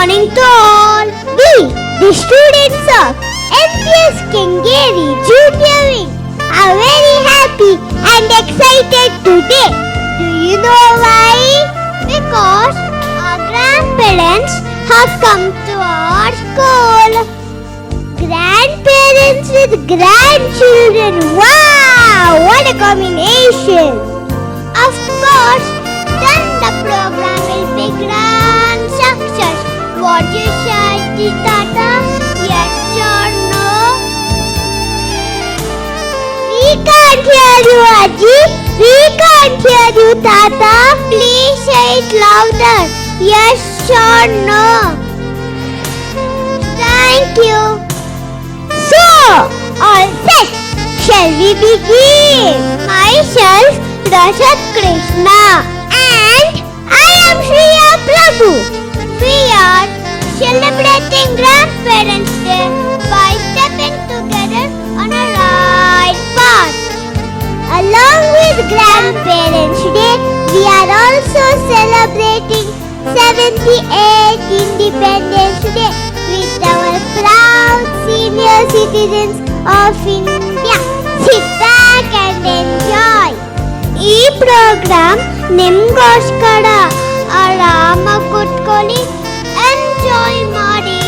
morning to all. We, the students of MPS Kengeri Junior Wing, are very happy and excited today. Do you know why? Because our grandparents have come to our school. Grandparents with grandchildren. Wow, what a combination! Of course, then the program will be grand success. What you say, Tata? Yes or no? We can't hear you, Aji. We can't hear you, Tata. Please say it louder. Yes or no? Thank you. So, all set. Shall we begin? Myself, Rajat Krishna, and I am Shriya Prabhu. We are celebrating Grandparents' Day by stepping together on a right path. Along with Grandparents' Day, we are also celebrating 78th Independence Day with our proud senior citizens of India. Sit back and enjoy. ಈ programme ನಿಮ್ಗೋಸ್ಕರ ಆರಾಮ ಕೂತ್ಕೊಳ್ಳಿ, enjoy ಮಾಡಿ.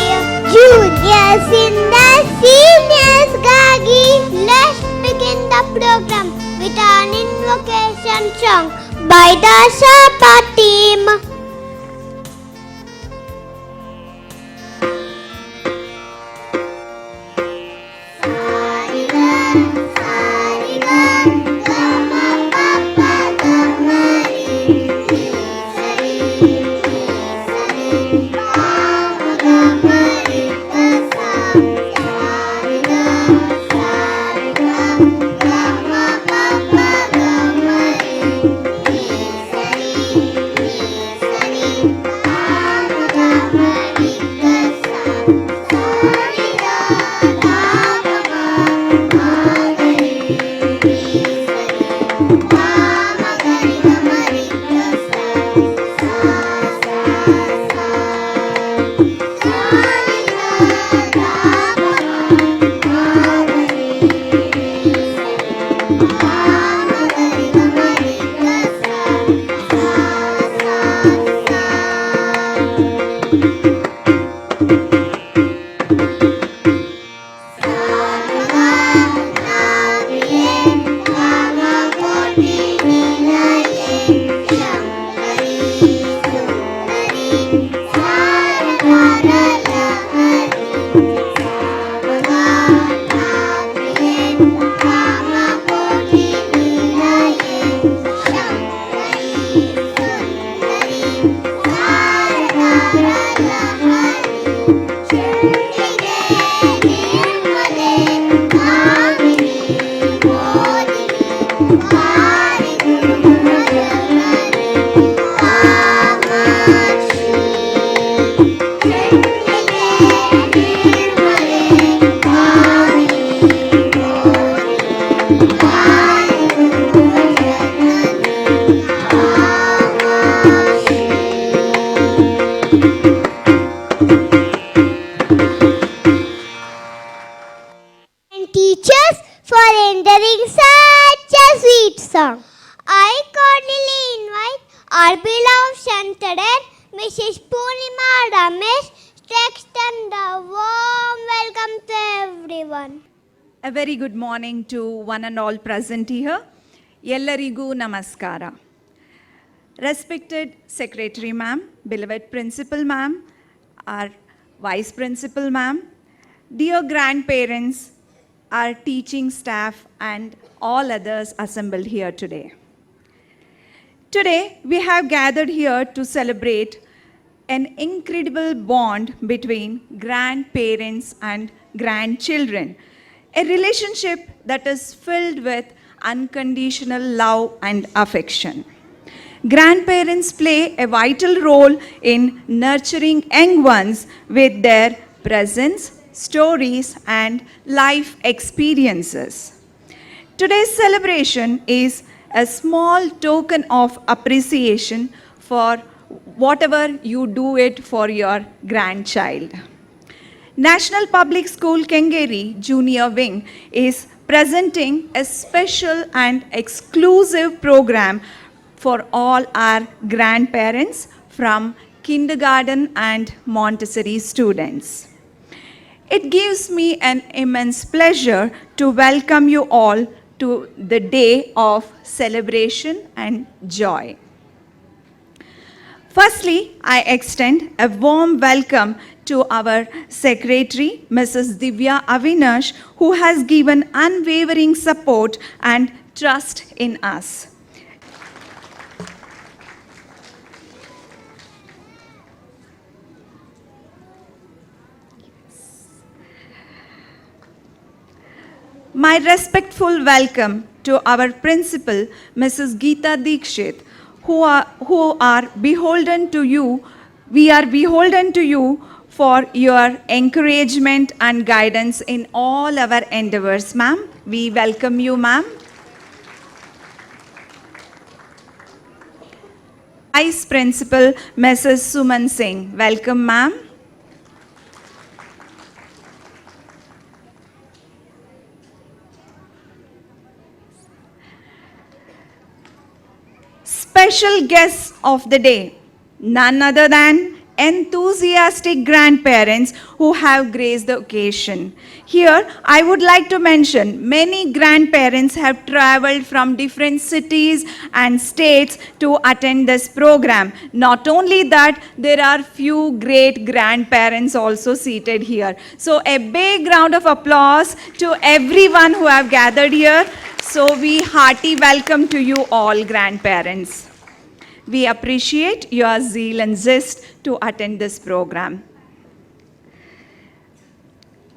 Juniors ಇಂದ seniors ಗಾಗಿ let's begin the programme with an invocation song by the Sapa team. Teachers for rendering such a sweet song. I cordially invite our beloved Shantaran, Mrs. Poonima Ramesh, to extend a warm welcome to everyone. A very good morning to one and all present here. Ellarigu namaskara. Respected Secretary Ma'am, beloved Principal Ma'am, our Vice Principal Ma'am, dear grandparents, our teaching staff and all others assembled here today. Today, we have gathered here to celebrate an incredible bond between grandparents and grandchildren, a relationship that is filled with unconditional love and affection. Grandparents play a vital role in nurturing young ones with their presence, stories, and life experiences. Today's celebration is a small token of appreciation for whatever you do it for your grandchild. National Public School Kengeri Junior Wing is presenting a special and exclusive program for all our grandparents from kindergarten and Montessori students. It gives me an immense pleasure to welcome you all to the day of celebration and joy. Firstly, I extend a warm welcome to our Secretary, Mrs. Divya Avinash, who has given unwavering support and trust in us. My respectful welcome to our principal, Mrs. Geeta Dikshit, who are beholden to you. We are beholden to you for your encouragement and guidance in all our endeavors, ma'am. We welcome you, ma'am. Vice Principal, Mrs. Suman Singh. Welcome, ma'am. Special guests of the day, none other than enthusiastic grandparents who have graced the occasion. Here, I would like to mention many grandparents have traveled from different cities and states to attend this program. Not only that, there are few great grandparents also seated here. So a big round of applause to everyone who have gathered here. So we hearty welcome to you all, grandparents. We appreciate your zeal and zest to attend this program.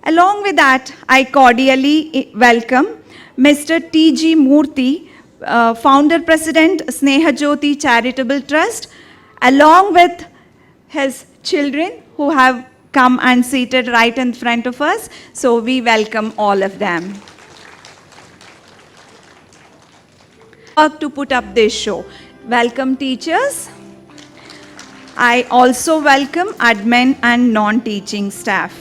Along with that, I cordially welcome Mr. T.G. Murthy, Founder President, Sneha Jyoti Charitable Trust, along with his children who have come and seated right in front of us. So we welcome all of them. To put up this show. Welcome teachers. I also welcome admin and non-teaching staff.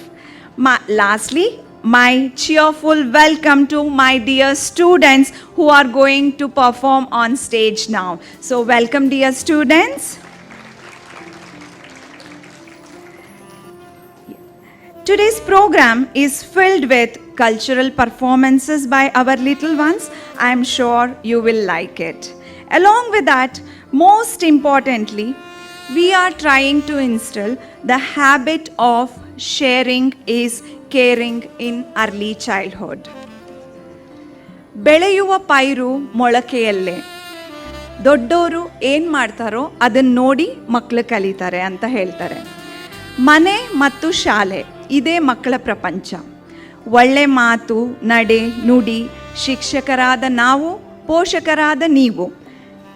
Lastly, my cheerful welcome to my dear students who are going to perform on stage now. So welcome, dear students. Today's program is filled with cultural performances by our little ones. I am sure you will like it. Along with that, most importantly, we are trying to instill the habit of sharing is caring in early childhood. ಬೆಳೆಯುವ ಪೈರು ಮೊಳಕೆಯಲ್ಲೇ, ದೊಡ್ಡವರು ಏನು ಮಾಡ್ತಾರೋ ಅದನ್ನು ನೋಡಿ ಮಕ್ಕಳು ಕಲಿತಾರೆ ಅಂತ ಹೇಳ್ತಾರೆ. ಮನೆ ಮತ್ತು ಶಾಲೆ ಇದೇ ಮಕ್ಕಳ ಪ್ರಪಂಚ. ಒಳ್ಳೆ ಮಾತು, ನಡೆ, ನುಡಿ, ಶಿಕ್ಷಕರಾದ ನಾವು, ಪೋಷಕರಾದ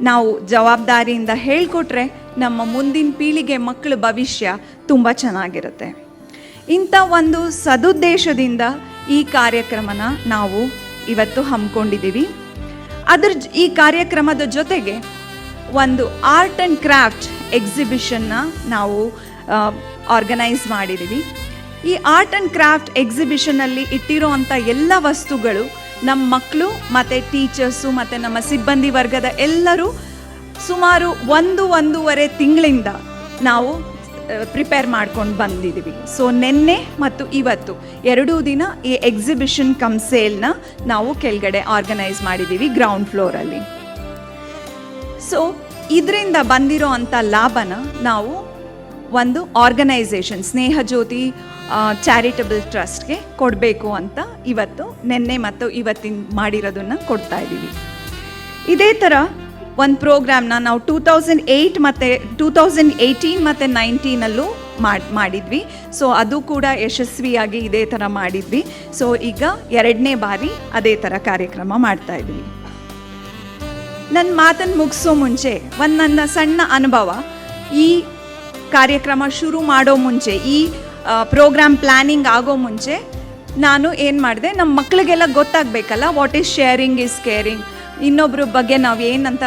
ನಾವು ಜವಾಬ್ದಾರಿಯಿಂದ ಹೇಳಿಕೊಟ್ರೆ ನಮ್ಮ ಮುಂದಿನ ಪೀಳಿಗೆ ಮಕ್ಕಳ ಭವಿಷ್ಯ ತುಂಬ ಚೆನ್ನಾಗಿರುತ್ತೆ. ಇಂಥ ಒಂದು ಸದುದ್ದೇಶದಿಂದ ಈ ಕಾರ್ಯಕ್ರಮನ ನಾವು ಇವತ್ತು ಹಮ್ಮಿಕೊಂಡಿದ್ದೀವಿ. ಈ ಕಾರ್ಯಕ್ರಮದ ಜೊತೆಗೆ ಒಂದು ಆರ್ಟ್ ಆ್ಯಂಡ್ ಕ್ರಾಫ್ಟ್ ಎಕ್ಸಿಬಿಷನ್ನ ನಾವು ಆರ್ಗನೈಸ್ ಮಾಡಿದ್ದೀವಿ. ಈ ಆರ್ಟ್ ಆ್ಯಂಡ್ ಕ್ರಾಫ್ಟ್ ಎಕ್ಸಿಬಿಷನಲ್ಲಿ ಇಟ್ಟಿರೋ ಅಂಥ ಎಲ್ಲ ವಸ್ತುಗಳು ನಮ್ಮ ಮಕ್ಕಳು ಮತ್ತು ಟೀಚರ್ಸು ಮತ್ತು ನಮ್ಮ ಸಿಬ್ಬಂದಿ ವರ್ಗದ ಎಲ್ಲರೂ ಸುಮಾರು 1-1.5 ತಿಂಗಳಿಂದ ನಾವು ಪ್ರಿಪೇರ್ ಮಾಡ್ಕೊಂಡು ಬಂದಿದ್ದೀವಿ. ಸೊ ನಿನ್ನೆ ಮತ್ತು ಇವತ್ತು 2 ದಿನ ಈ ಎಕ್ಸಿಬಿಷನ್ ಕಮ್ ಸೇಲ್ನ ನಾವು ಕೆಳಗಡೆ ಆರ್ಗನೈಸ್ ಮಾಡಿದ್ದೀವಿ ಗ್ರೌಂಡ್ ಫ್ಲೋರಲ್ಲಿ. ಸೊ ಇದರಿಂದ ಬಂದಿರೋ ಅಂಥ ಲಾಭನ ನಾವು ಒಂದು ಆರ್ಗನೈಸೇಷನ್ ಸ್ನೇಹ ಜ್ಯೋತಿ ಚಾರಿಟಬಲ್ ಟ್ರಸ್ಟ್ಗೆ ಕೊಡಬೇಕು ಅಂತ ಇವತ್ತು ನಿನ್ನೆ ಮತ್ತು ಇವತ್ತಿನ ಮಾಡಿರೋದನ್ನು ಕೊಡ್ತಾ ಇದ್ದೀವಿ. ಇದೇ ಥರ ಒಂದು ಪ್ರೋಗ್ರಾಮ್ನ ನಾವು 2008 ಮತ್ತು 2018 ಮತ್ತು 2019 ಮಾಡಿದ್ವಿ. ಸೊ ಅದು ಕೂಡ ಯಶಸ್ವಿಯಾಗಿ ಇದೇ ಥರ ಮಾಡಿದ್ವಿ. ಸೊ ಈಗ 2ನೇ ಬಾರಿ ಅದೇ ಥರ ಕಾರ್ಯಕ್ರಮ ಮಾಡ್ತಾ ಇದ್ವಿ. ನನ್ನ ಮಾತನ್ನು ಮುಗಿಸೋ ಮುಂಚೆ ನನ್ನ ಸಣ್ಣ ಅನುಭವ. ಈ ಕಾರ್ಯಕ್ರಮ ಶುರು ಮಾಡೋ ಮುಂಚೆ, ಈ ಪ್ರೋಗ್ರಾಮ್ ಪ್ಲ್ಯಾನಿಂಗ್ ಆಗೋ ಮುಂಚೆ ನಾನು ಏನು ಮಾಡಿದೆ, ನಮ್ಮ ಮಕ್ಕಳಿಗೆಲ್ಲ ಗೊತ್ತಾಗಬೇಕಲ್ಲ what is sharing is caring, ಇನ್ನೊಬ್ಬರ ಬಗ್ಗೆ ನಾವು ಏನಂತ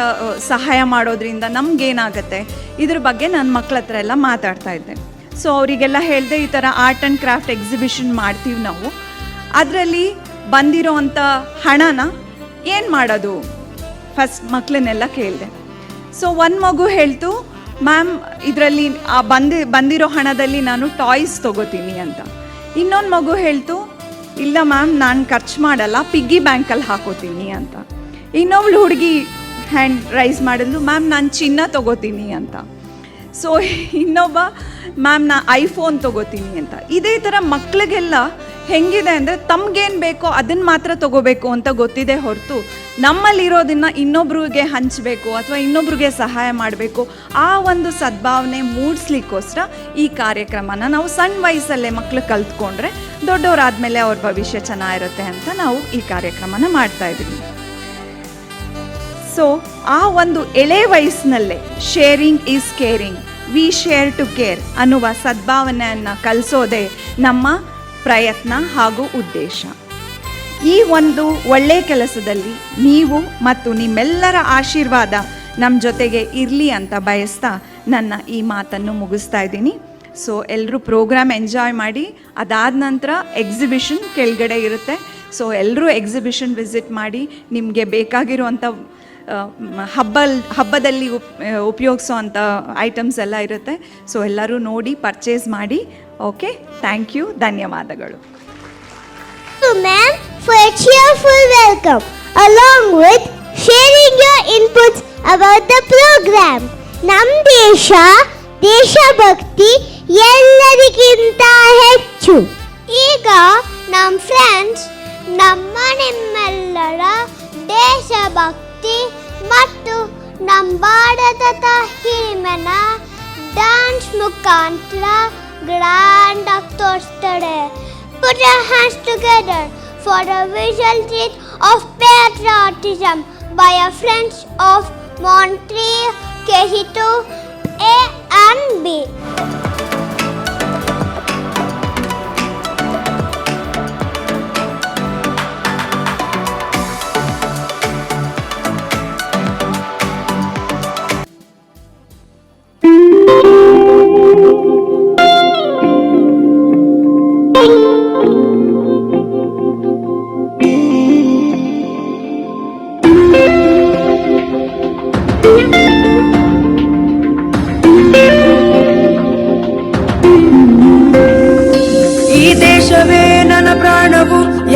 ಸಹಾಯ ಮಾಡೋದ್ರಿಂದ ನಮಗೇನಾಗತ್ತೆ ಇದ್ರ ಬಗ್ಗೆ ನನ್ನ ಮಕ್ಕಳ ಹತ್ರ ಎಲ್ಲ ಮಾತಾಡ್ತಾ ಇದ್ದೆ. ಸೊ ಅವರಿಗೆಲ್ಲ ಹೇಳಿದೆ, ಈ ಥರ ಆರ್ಟ್ ಆ್ಯಂಡ್ ಕ್ರಾಫ್ಟ್ ಎಕ್ಸಿಬಿಷನ್ ಮಾಡ್ತೀವಿ ನಾವು, ಅದರಲ್ಲಿ ಬಂದಿರೋ ಅಂಥ ಹಣನ ಏನು ಮಾಡೋದು ಫಸ್ಟ್ ಮಕ್ಕಳನ್ನೆಲ್ಲ ಕೇಳಿದೆ. ಸೊ ಒಂದು ಮಗು ಹೇಳ್ತು, ಮ್ಯಾಮ್ ಇದರಲ್ಲಿ ಬಂದಿರೋ ಹಣದಲ್ಲಿ ನಾನು ಟಾಯ್ಸ್ ತೊಗೋತೀನಿ ಅಂತ. ಇನ್ನೊಂದು ಮಗು ಹೇಳ್ತು, ಇಲ್ಲ ಮ್ಯಾಮ್ ನಾನು ಖರ್ಚು ಮಾಡಲ್ಲ, ಪಿಗ್ಗಿ ಬ್ಯಾಂಕಲ್ಲಿ ಹಾಕೋತೀನಿ ಅಂತ. ಇನ್ನೊಬ್ಳು ಹುಡುಗಿ ಹ್ಯಾಂಡ್ ರೈಸ್ ಮಾಡಿದ್ಲು, ಮ್ಯಾಮ್ ನಾನು ಚಿನ್ನ ತೊಗೋತೀನಿ ಅಂತ. ಸೊ ಇನ್ನೊಬ್ಬ, ಮ್ಯಾಮ್ ನಾ ಐಫೋನ್ ತೊಗೋತೀನಿ ಅಂತ. ಇದೇ ಥರ ಮಕ್ಕಳಿಗೆಲ್ಲ ಹೆಂಗಿದೆ ಅಂದರೆ ತಮಗೇನು ಬೇಕೋ ಅದನ್ನು ಮಾತ್ರ ತೊಗೋಬೇಕು ಅಂತ ಗೊತ್ತಿದೆ ಹೊರತು ನಮ್ಮಲ್ಲಿರೋದನ್ನು ಇನ್ನೊಬ್ರಿಗೆ ಹಂಚಬೇಕು ಅಥವಾ ಇನ್ನೊಬ್ರಿಗೆ ಸಹಾಯ ಮಾಡಬೇಕು ಆ ಒಂದು ಸದ್ಭಾವನೆ ಮೂಡಿಸ್ಲಿಕ್ಕೋಸ್ಕರ ಈ ಕಾರ್ಯಕ್ರಮನ ನಾವು ಸಣ್ಣ ವಯಸ್ಸಲ್ಲೇ ಮಕ್ಕಳು ಕಲ್ತ್ಕೊಂಡ್ರೆ ದೊಡ್ಡವರಾದಮೇಲೆ ಅವ್ರ ಭವಿಷ್ಯ ಚೆನ್ನಾಗಿರುತ್ತೆ ಅಂತ ನಾವು ಈ ಕಾರ್ಯಕ್ರಮನ ಮಾಡ್ತಾಯಿದ್ದೀವಿ. ಸೊ ಆ ಒಂದು ಎಳೆ ವಯಸ್ಸಿನಲ್ಲೇ sharing is caring, we share to care ಅನ್ನುವ ಸದ್ಭಾವನೆಯನ್ನು ಕಲಿಸೋದೇ ನಮ್ಮ ಪ್ರಯತ್ನ ಹಾಗೂ ಉದ್ದೇಶ. ಈ ಒಂದು ಒಳ್ಳೆಯ ಕೆಲಸದಲ್ಲಿ ನೀವು ಮತ್ತು ನಿಮ್ಮೆಲ್ಲರ ಆಶೀರ್ವಾದ ನಮ್ಮ ಜೊತೆಗೆ ಇರಲಿ ಅಂತ ಬಯಸ್ತಾ ನನ್ನ ಈ ಮಾತನ್ನು ಮುಗಿಸ್ತಾ ಇದ್ದೀನಿ. ಸೊ ಎಲ್ಲರೂ ಪ್ರೋಗ್ರಾಮ್ ಎಂಜಾಯ್ ಮಾಡಿ, ಅದಾದ ನಂತರ ಎಕ್ಸಿಬಿಷನ್ ಕೆಳಗಡೆ ಇರುತ್ತೆ. ಸೊ ಎಲ್ಲರೂ ಎಕ್ಸಿಬಿಷನ್ ವಿಸಿಟ್ ಮಾಡಿ, ನಿಮಗೆ ಬೇಕಾಗಿರುವಂಥ ಹಬ್ಬದಲ್ಲಿ ಉಪಯೋಗಿಸೋ ಅಂಥ ಐಟಮ್ಸ್ ಎಲ್ಲ ಇರುತ್ತೆ. ಸೊ ಎಲ್ಲರೂ ನೋಡಿ ಪರ್ಚೇಸ್ ಮಾಡಿ. ಓಕೆ, ಥ್ಯಾಂಕ್ ಯು, ಧನ್ಯವಾದಗಳು. Ma'am, for a cheerful welcome along with sharing your inputs about the program. Nam desha ದೇಶಭಕ್ತಿ ಎಲ್ಲರಿಗಿಂತ ಹೆಚ್ಚು. ಈಗ ನಮ್ಮ ಫ್ರೆಂಡ್ಸ್ ನಿಮ್ಮೆಲ್ಲರ ದೇಶಭಕ್ತಿ ಮತ್ತು ನಮ್ಮ ಭಾರತದ ಹಿರಿಮೆನ ಡ್ಯಾನ್ಸ್ ಮುಖಾಂತರ ಗ್ರ್ಯಾಂಡ್ ಆಗಿ ತೋರಿಸ್ತಾರೆ. Put your hands together for a visual treat of patriotism by our friends of Montreal KC2A and B.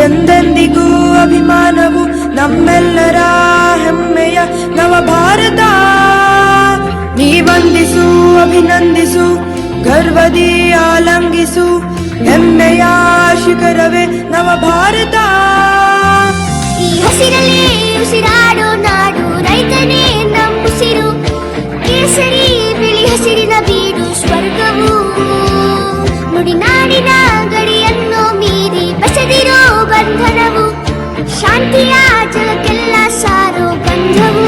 ಎಂದೆಂದಿಗೂ ಅಭಿಮಾನವು ನಮ್ಮೆಲ್ಲರ ಹೆಮ್ಮೆಯ ನವ ಭಾರತ. ನೀವಂದಿಸು, ಅಭಿನಂದಿಸು, ಗರ್ವದಿ ಆಲಂಗಿಸು, ಹೆಮ್ಮೆಯ ಶಿಖರವೇ ನವ ಭಾರತ. ಈ ಹಸಿರಲ್ಲೇ ಉಸಿರಾಡೋ ನಾಡು, ರೈತನೇ ನಂಬುಸಿರು, ಕೇಸರಿ ಬಿಳಿ ಹಸಿರಿನ ಬೀಡು ಸ್ವರ್ಗವು. ನುಡಿನಾಡಿನ ಗಡಿಯನ್ನು ಮೀರಿ ಬಸದಿರೋ ಬಂಧನವು, ಶಾಂತಿಯ ಜಗಕ್ಕೆಲ್ಲ ಸಾರೋ ಬಂಧವು.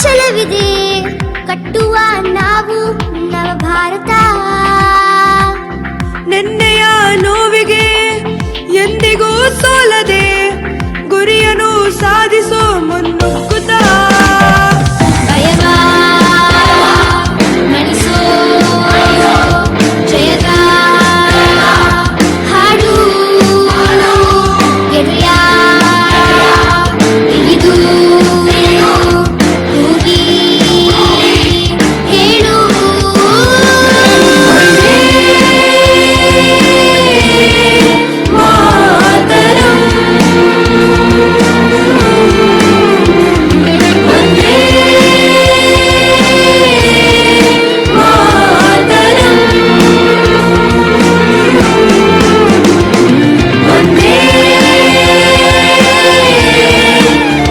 ಛಲವಿದೆ, ಕಟ್ಟುವ ನಾವು ನವ ಭಾರತ. ನೆನ್ನೆಯ ನೋವಿಗೆ ಎಂದಿಗೂ ಸೋಲದೆ ಗುರಿಯನ್ನು ಸಾಧಿಸೋ ಮುನ್ನುಗ್ಗುತ್ತಾ ಭಯವಾ ಮಣಿಸೋ ಜಯದ ಹಾಡು ಗೆಳೆಯ ಇಳಿದು ಕೂಗಿ ಹೇಳು Mataram Vande Mataram Vande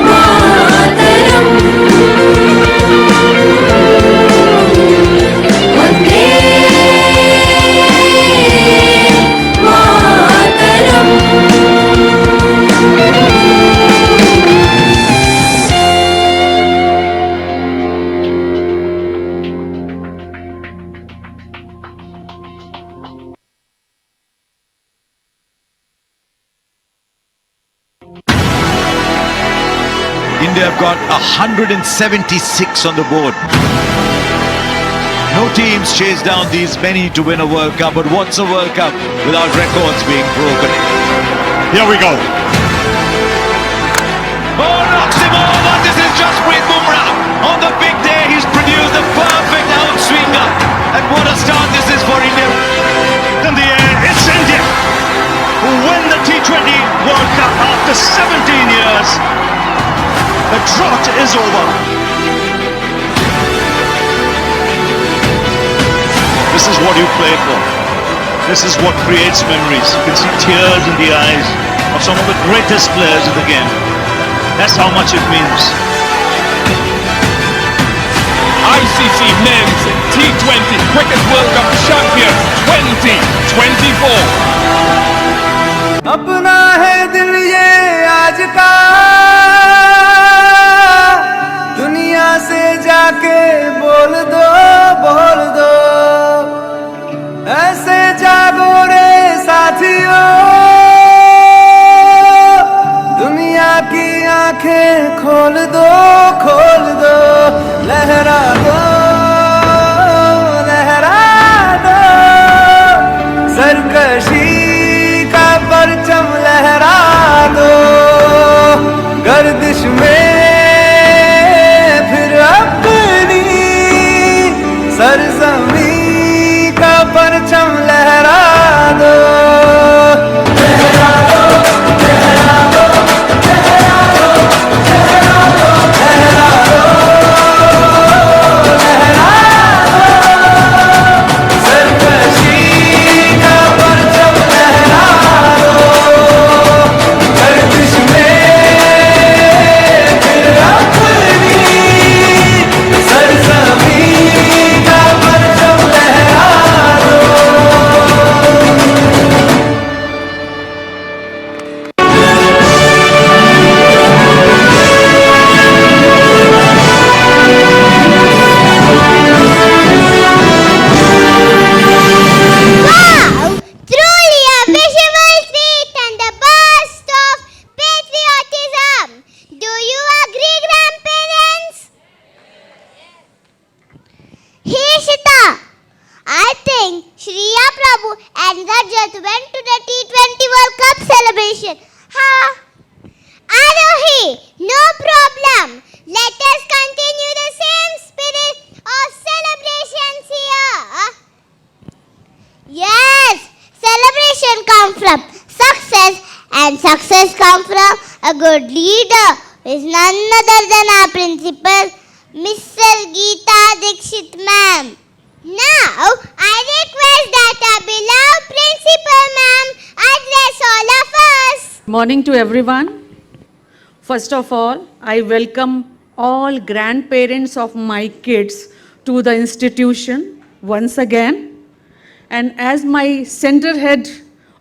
Mataram Vande Mataram. India have got 176 on the board. No teams chase down these many to win a World Cup, but what's a World Cup without records being broken? Here we go. Oh, knocks him over! This is Jasprit Bumrah! On the big day, he's produced a perfect outswinger. And what a start this is for India. In the air, it's India who win the T20 World Cup after 17 years. The drought is over. This is what you play for. This is what creates memories. You can see tears in the eyes of some of the greatest players in the game. That's how much it means. ICC Men's T20 Cricket World Cup Champion 2024. अपना है दिल ये आज का दुनिया से जाके बोल दो ऐसे जागो रे साथियों दुनिया की आंखें खोल दो लहरा दो सरकशी का परचम लहरा दो गर्दिश में फिर अपनी सरजमी का परचम लहरा दो Success comes from a good leader who is none other than our principal, Mr. Geeta Dikshit ma'am. Now, I request that our beloved principal ma'am address all of us. Morning to everyone. First of all, I welcome all grandparents of my kids to the institution once again. And as my center head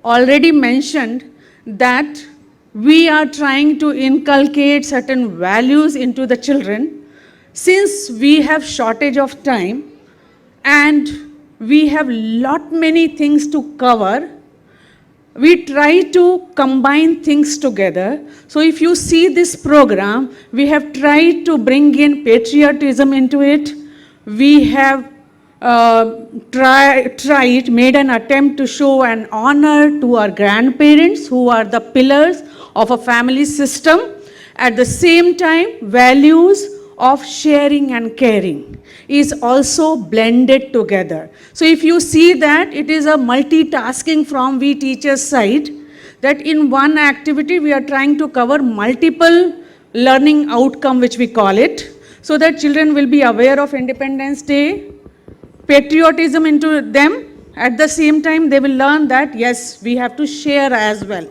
already mentioned, that we are trying to inculcate certain values into the children. Since we have shortage of time and we have lot many things to cover, we try to combine things together. So if you see this program, we have tried to bring in patriotism into it. We have made an attempt to show an honor to our grandparents who are the pillars of a family system. At the same time, values of sharing and caring is also blended together. So if you see that, it is a multitasking from we teachers' side, that in one activity we are trying to cover multiple learning outcome, which we call it, so that children will be aware of Independence Day, patriotism into them. At the same time, they will learn that yes, we have to share as well.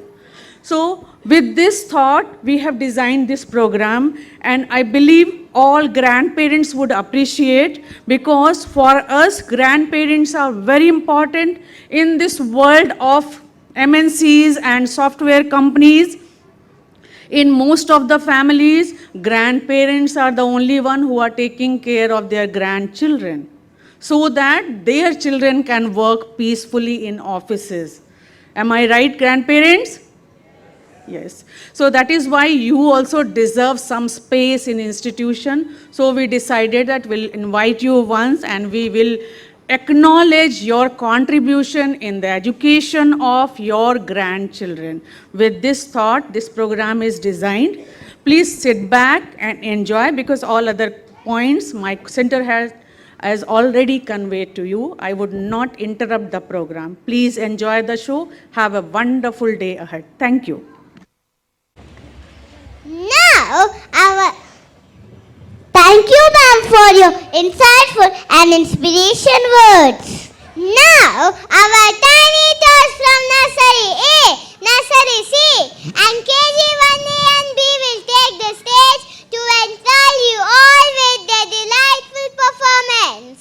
So with this thought, we have designed this program, and I believe all grandparents would appreciate, because for us, grandparents are very important in this world of MNCs and software companies. In most of the families, grandparents are the only one who are taking care of their grandchildren, so that their children can work peacefully in offices. Am I right, grandparents? Yes. So that is why you also deserve some space in institution. So we decided that we'll invite you once, and we will acknowledge your contribution in the education of your grandchildren. With this thought, this program is designed. Please sit back and enjoy, because all other points my center has already conveyed to you. I would not interrupt the program. Please enjoy the show. Have a wonderful day ahead. Thank you. Now, thank you, ma'am, for your insightful and inspiration words. Now, our tiny tots from Nursery A, Nursery C, and KG 1A and B will take the stage to enthrall you all with their delightful performance.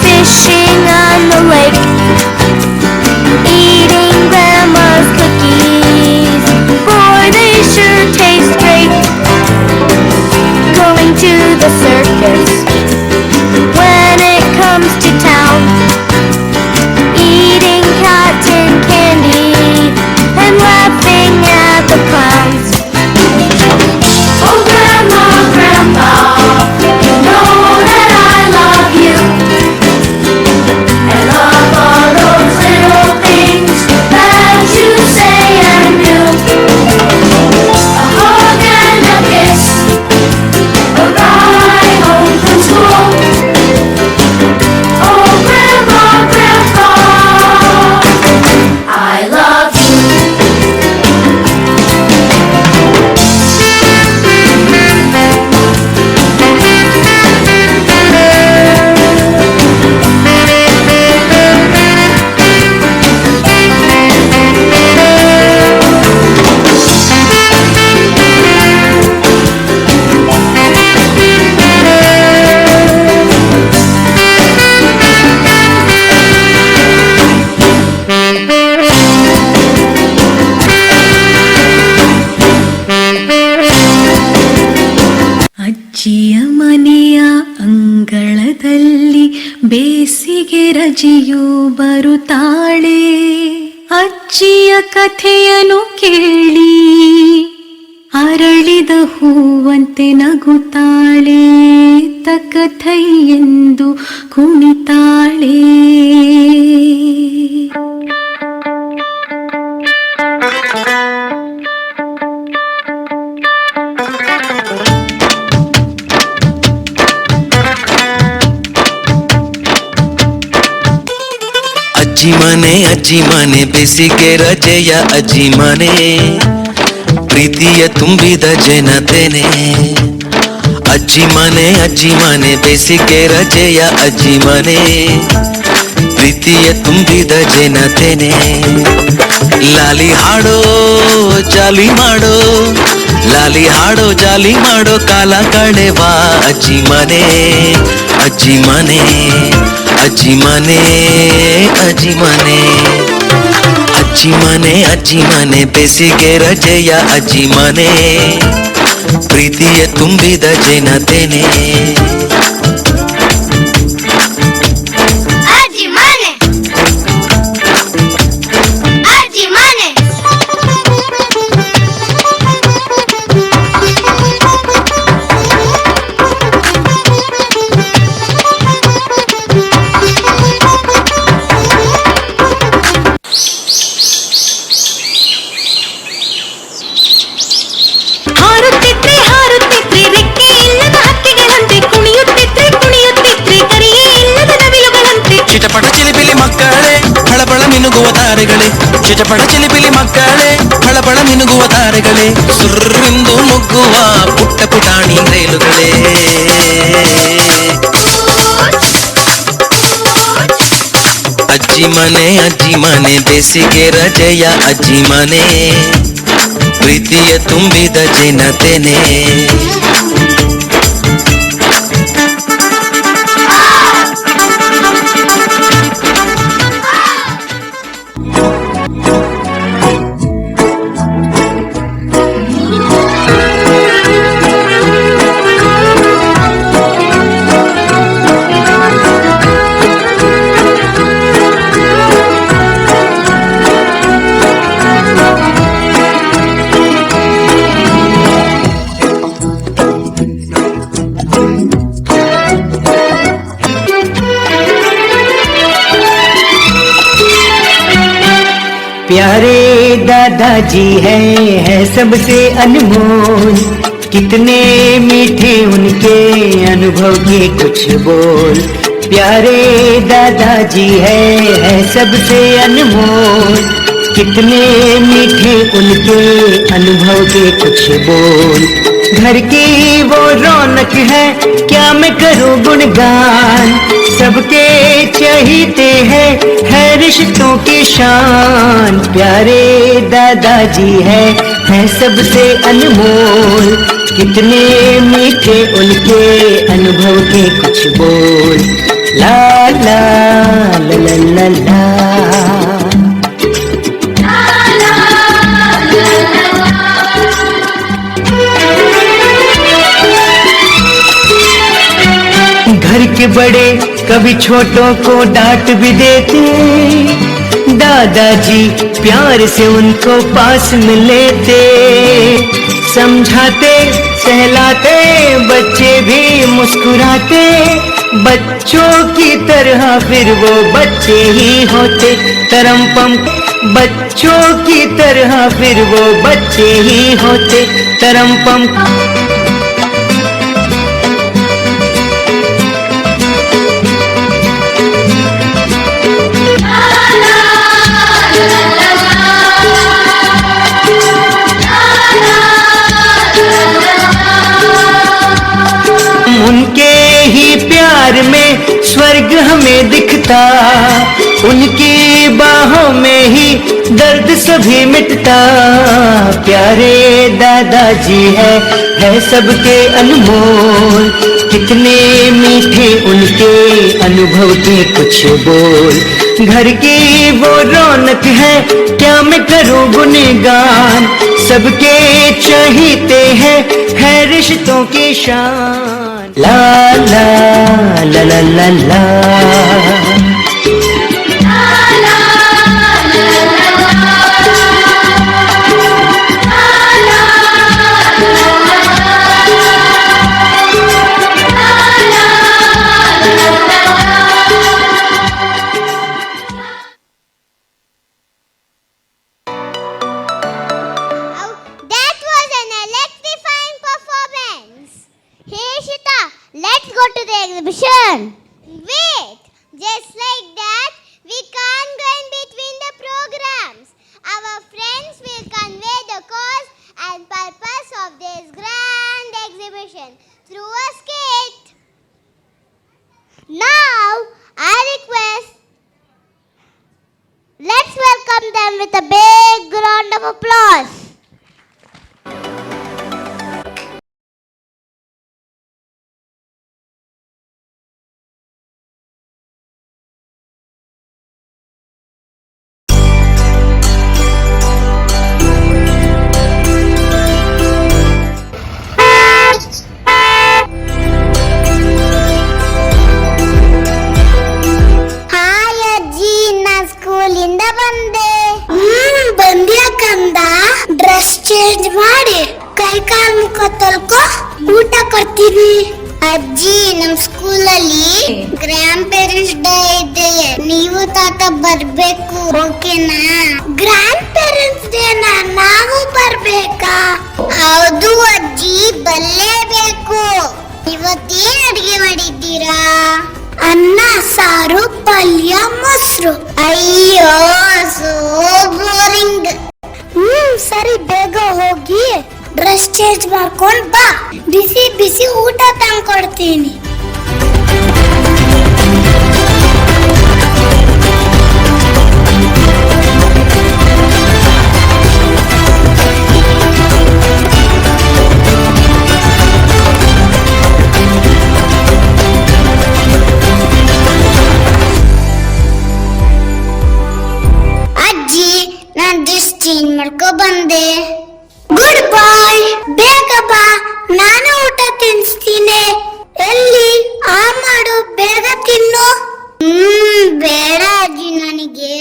Fishing on the lake, eating grandma's cookies, boy they sure taste great. Going to the circus when it comes to town, eating cotton candy and laughing at the clowns. Oh grandma, grandpa, you know that I love you, and love all those little things that you say and do. A hug and a kiss, a ride home from school. Oh grandma, grandpa, I love you. ಅಜ್ಜಿಯ ಮನೆಯ ಅಂಗಳದಲ್ಲಿ ಬೇಸಿಗೆ ರಜೆಯು ಬರುತ್ತಾಳೆ. ಅಜ್ಜಿಯ ಕಥೆಯನ್ನು ಕೇಳಿ ಅರಳಿದ ಹೂವಂತೆ ನಗುತ್ತಾಳೆ. ತಕಥೈ ಎಂದು ಕುಣಿತಾಳೆ. ಅಜ್ಜಿ ಮನೆ ಬೇಸಿಗೆ ರಜೆಯ ಅಜ್ಜಿ ಮನೆ. ಪ್ರೀತಿಯ ತುಂಬಿದ ಜನತೆನೆ ಅಜ್ಜಿ ಮನೆ ಬೇಸಿಗೆ ರಜೆಯ ಅಜ್ಜಿ ಮನೆ ಪ್ರೀತಿಯ ತುಂಬಿದ ಜನತೆನೆ ಲಾಲಿ ಹಾಡೋ ಜಾಲಿ ಮಾಡೋ ಲಾಲಿ ಹಾಡೋ ಜಾಲಿ ಮಾಡೋ ಕಾಲ ಕಳೆವಾ ಅಜ್ಜಿ ಮನೆ ಅಜ್ಜಿ ಮನೆ ಅಜ್ಜಿ ಮನೆ ಅಜ್ಜಿ ಮನೆ ಅಜ್ಜಿ ಮನೆ ಬೇಸಿಗೆ ರಜೆಯ ಅಜ್ಜಿ ಮನೆ ಪ್ರೀತಿಯ ತುಂಬಿದ ಜನತೆನೆ ಚಿಟಪಟ ಚಿಲಿಪಿಲಿ ಮಕ್ಕಳೇ ಫಳಫಳ ಮಿನುಗುವ ತಾರೆಗಳೇ ಸುರ್ರಿಂದು ನುಗ್ಗುವ ಪುಟ್ಟ ಪುಟಾಣಿ ರೈಲುಗಳೇ ಅಜ್ಜಿ ಮನೆ ಬೇಸಿಗೆ ರಜೆಯ ಅಜ್ಜಿ ಮನೆ ಪ್ರೀತಿಯ ತುಂಬಿದ ಜನತೆನೆ प्यारे दादाजी है सबसे अनमोल कितने मीठे उनके अनुभव के कुछ बोल प्यारे दादाजी है सबसे अनमोल कितने मीठे उनके अनुभव के कुछ बोल घर की वो रौनक है क्या मैं करूं गुणगान सबके चहीते हैं है रिश्तों की शान प्यारे दादाजी है सबसे अनमोल कितने मीठे उनके अनुभव के कुछ बोल ला ला ला ला ला, ला। घर के बड़े कभी छोटों को डांट भी देते दादाजी प्यार से उनको पास में लेते समझाते सहलाते बच्चे भी मुस्कुराते बच्चों की तरह फिर वो बच्चे ही होते तरमपम बच्चों की तरह फिर वो बच्चे ही होते तरमपम उनके ही प्यार में स्वर्ग हमें दिखता उनकी बाहों में ही दर्द सभी मिटता प्यारे दादाजी है सबके अनमोल कितने मीठे उनके अनुभव के कुछ बोल घर की वो रौनक है क्या मैं करूं गुनगान सबके चहीते हैं है रिश्तों की शान ला ला ला ला ला ला Let's go to the exhibition. Wait, just like that, we can't go in between the programs. Our friends will convey the cause and purpose of this grand exhibition through a skit. Now, I request, let's welcome them with a big round of applause. Hi ಅಜ್ಜಿ, ನಾನ್ ಸ್ಕೂಲಿಂದ ಬಂದೆ. ಬಂದ್ಯಾ ಕಂದ? Dress change ಮಾಡಿ ಕೈ ಕಾಲು ಮುಖ ತೊಳ್ಕೊ, ಊಟ ಕೊಡ್ತೀನಿ. ಅಜ್ಜಿ, ನಮ್ ಸ್ಕೂಲಲ್ಲಿ ಗ್ರ್ಯಾಂಡ್ ಪೇರೆಂಟ್ಸ್ ಡೇ ಇದೆ, ನೀವು ತಾತ ಬರ್ಬೇಕು, ಓಕೆನಾ? ಗ್ರ್ಯಾಂಡ್ ಪೇರೆಂಟ್ಸ್ ಡೇನಾ? ನಾವು ಬರ್ಬೇಕಾ? ಹೌದು ಅಜ್ಜಿ, ಬರಲೇಬೇಕು. ಇವತ್ತೇನ್ ಅಡಿಗೆ ಮಾಡಿದ್ದೀರಾ? ಅನ್ನ, ಸಾರು, ಪಲ್ಯ, ಮೊಸರು. ಅಯ್ಯೋ, ಸೋ ಬೋರಿಂಗ್. ಸರಿ, ಬೇಗ ಹೋಗಿ ಡ್ರೆಸ್ ಚೇಂಜ್ ಮಾಡ್ಕೊಂಡ್ ಬಾ, ಬಿಸಿ ಬಿಸಿ ಊಟ ತಂದ್ಕೊಡ್ತೀನಿ. ಅಜ್ಜಿ, ನಾನ್ ಡ್ರೆಸ್ ಚೇಂಜ್ ಮಾಡ್ಕೊ ಬಂದೆ. ಗುಡ್ ಬಾಯ್, ಬೇಗ ಬಾ, ನಾನು ಊಟ ತಿನ್ನಿಸ್ತೀನಿ. ಎಲ್ಲಿ ಆ ಮಾಡು, ಬೇಗ ತಿನ್ನು. ಬೇಡ ಅಜ್ಜಿ, ನನಗೆ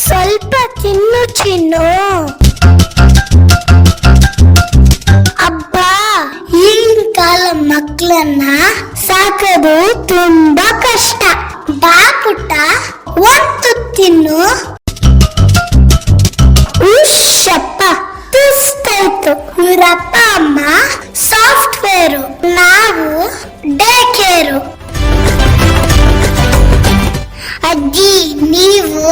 ಸ್ವಲ್ಪ ತಿನ್ನು ಚಿನ್ನು. ಅಬ್ಬಾ, ಈಗಿನ ಕಾಲ ಮಕ್ಕಳನ್ನ ಸಾಕೋದು ತುಂಬಾ ಕಷ್ಟ. ಬಾ ಪುಟ್ಟ, ಒಂದು ತಿನ್ನು. ಉಶ್ಯಪ್ಪ, ತುಸ್ತಾಯ್ತು. ಇವರಪ್ಪ ಅಮ್ಮ ಸಾಫ್ಟ್ವೇರು, ನಾವು ಡೇ ಕೇರು. ಅಜ್ಜಿ, ನೀವು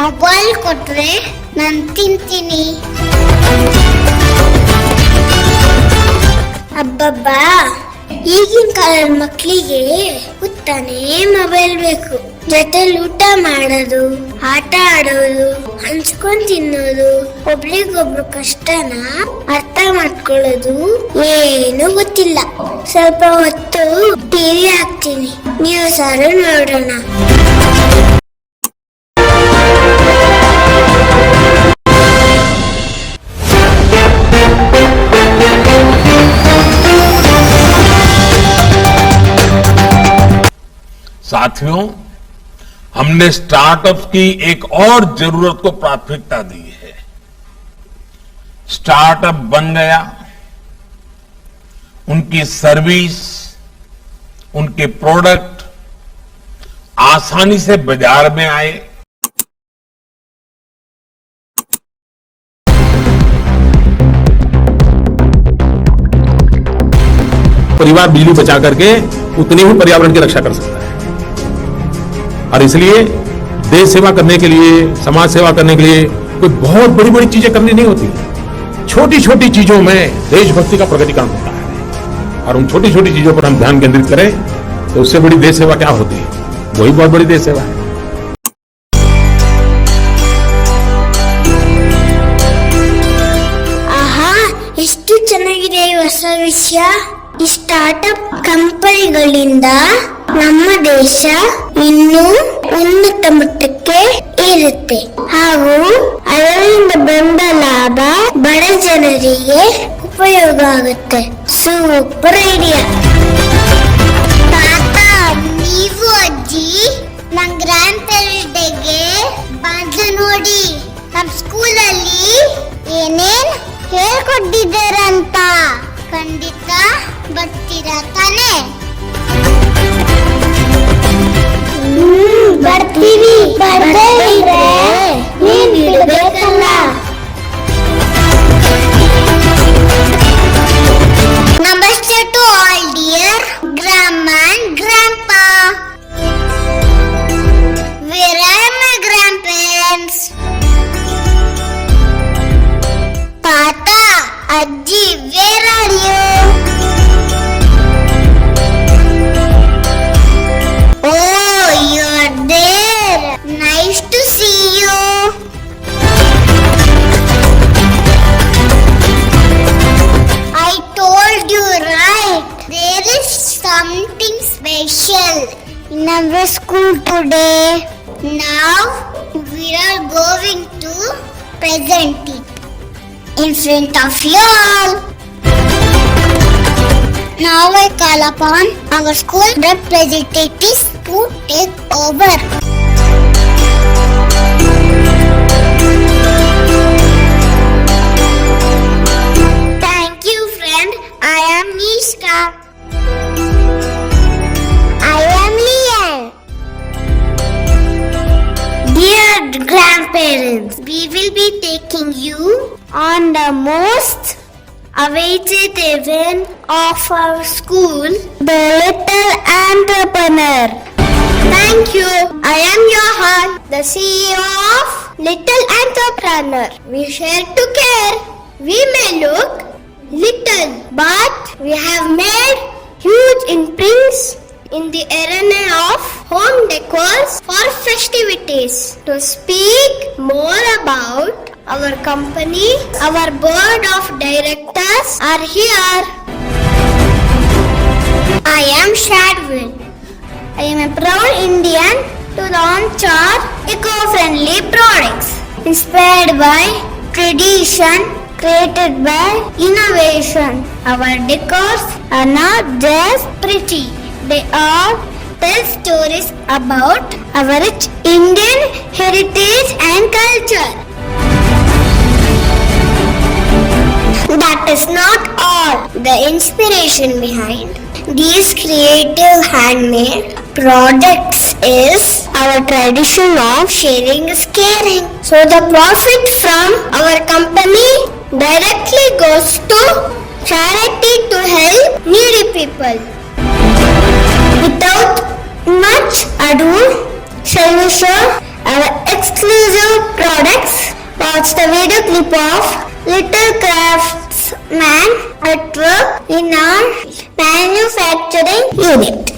ಮೊಬೈಲ್ ಕೊಟ್ರೆ ನಾನು ತಿಂತೀನಿ. ಅಬ್ಬಬ್ಬಾ, ಈಗಿನ ಕಾಲದ ಮಕ್ಕಳಿಗೆ ಉತ್ತಾನೆ ಮೊಬೈಲ್ ಬೇಕು. ಜೊತೆಲಿ ಊಟ ಮಾಡೋದು, ಆಟ ಆಡೋದು, ಹಂಚ್ಕೊಂಡ್ ತಿನ್ನೋದು, ಒಬ್ರಿಗೊಬ್ರು ಕಷ್ಟನ ಅರ್ಥ ಮಾಡ್ಕೊಳ್ಳೋದು ಏನು ಗೊತ್ತಿಲ್ಲ. ಸ್ವಲ್ಪ ಹೊತ್ತು ಟಿವಿ ಹಾಕ್ತೀನಿ, ನ್ಯೂಸ್ ಆದ್ರೂ ನೋಡೋಣ. साथियों, हमने स्टार्टअप्स की एक और जरूरत को प्राथमिकता दी है। स्टार्टअप बन गया, उनकी सर्विस, उनके प्रोडक्ट आसानी से बाजार में आए। परिवार बिजली बचा करके उतनी ही पर्यावरण की रक्षा कर सकता है। और इसलिए देश सेवा करने के लिए, समाज सेवा करने के लिए कोई बहुत बड़ी बड़ी चीजें करनी नहीं होती। छोटी छोटी चीजों में देशभक्ति का प्रकटीकरण होता है। और उन छोटी छोटी चीजों पर हम ध्यान केंद्रित करें तो उससे बड़ी देश सेवा क्या होती है? वही बहुत बड़ी देश सेवा है। ಆಹಾ, ಎಷ್ಟು ಚೆನ್ನಾಗಿದೆ ಈ ಹೊಸ ವಿಷಯ. ಈ ಸ್ಟಾರ್ಟ್ಅಪ್ ಕಂಪನಿಗಳಿಂದ ನಮ್ಮ ದೇಶ ಇನ್ನೂ ಉನ್ನತ ಮಟ್ಟಕ್ಕೆ ಇರುತ್ತೆ ಹಾಗೂ ಅದರಿಂದ ಬಂದ ಲಾಭ ಬಡ ಜನರಿಗೆ ಉಪಯೋಗ ಆಗುತ್ತೆ. Super idea. ತಾತ, ನೀವು ಅಜ್ಜಿ ನನ್ನ ಗ್ರ್ಯಾಂಡ್ ಪೇರೆಂಟ್ಸ್ ಡೇಗೆ ಬಂದು ನೋಡಿ. ನಮ್ಮ ಸ್ಕೂಲಲ್ಲಿ ಏನೇನ್ ಹೇಳ್ಕೊಟ್ಟಿದ್ದಾರಂತ. ಖಂಡಿತ ಬರ್ತೀರಾ ತಾನೇ? ಬರ್ತೀವಿ. ಬರ್ದೇ ಇದ್ರೆ ನೀನ್ ಬಿಡ್ಬೇಕಲ್ಲ. ನಮಸ್ತೆ to all dear grandma and grandpa. Where are my grandparents? something special in our school today. Now we are going to present it in front of you all. Now I call upon our school representatives to take over. Thank you, friend. I am Nishka. I am Lian. Dear grandparents, we will be taking you on the most awaited event of our school, the Little Entrepreneur. Thank you. I am Johan, the CEO of Little Entrepreneur. We share to care. We may look little, but we have made huge imprints in the arena of home decors for festivities. To speak more about our company, our board of directors are here. I am Shadwin. I am a proud Indian to launch our eco-friendly products inspired by tradition, created by innovation. Our decors are not just pretty, they all tell stories about our rich Indian heritage and culture. That is not all. The inspiration behind these creative handmade products is our tradition of sharing is caring. So the profit from our company directly goes to charity to help needy people. Without much ado, shall we show our exclusive products? Watch the video clip of Little Craftsman at work in our manufacturing unit.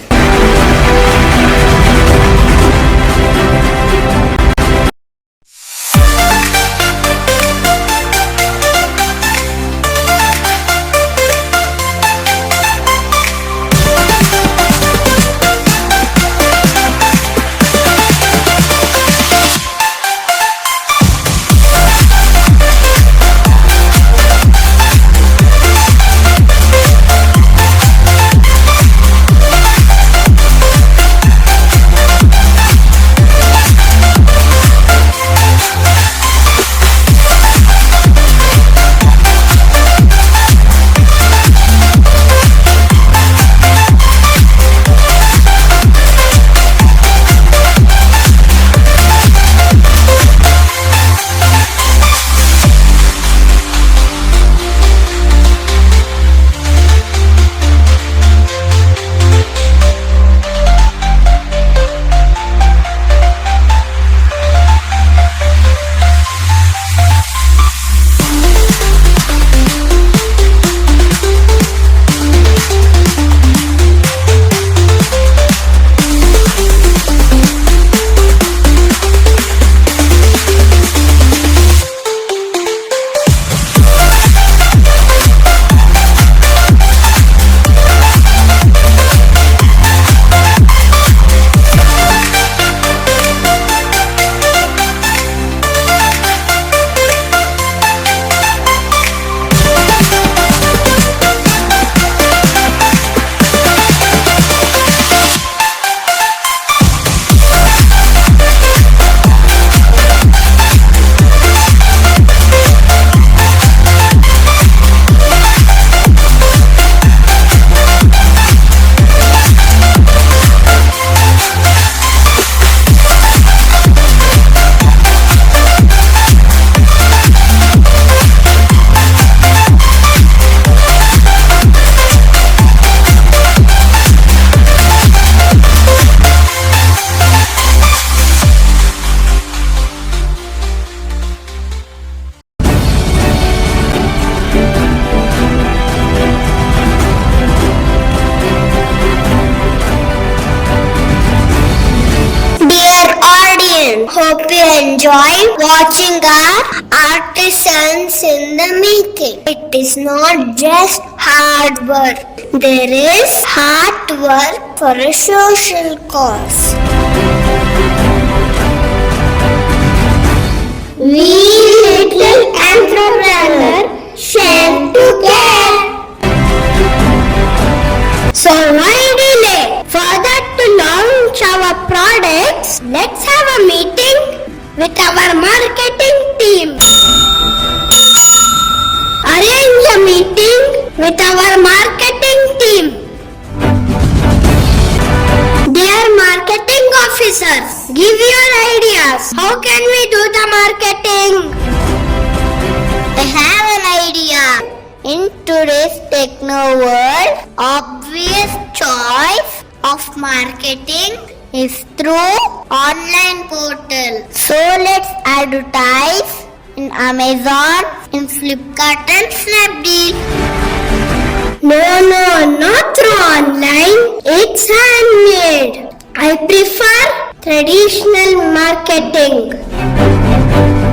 Hope you enjoy watching our art artisans in the making. It is not just hard work. There is hard work for a social cause. We little entrepreneurs share together. So why delay? Further to launch our products, let's have a meeting with our marketing team. Arrange a meeting with our marketing team. Dear marketing officers, give your ideas. How can we do the marketing? I have an idea. In today's techno world, obvious choice of marketing is through online portal. So let's advertise in Amazon, in Flipkart and Snapdeal. No, not through online. It's handmade. I prefer traditional marketing.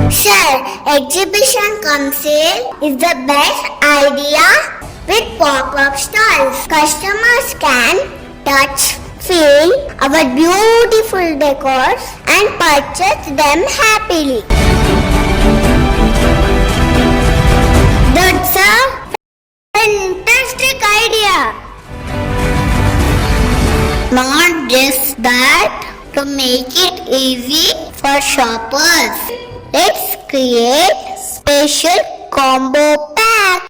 Sir, exhibition cum sale is the best idea with pop-up stalls. Customers can touch, feel our beautiful decors and purchase them happily. That's a fantastic idea. Not just that, to make it easy for shoppers, let's create special combo pack.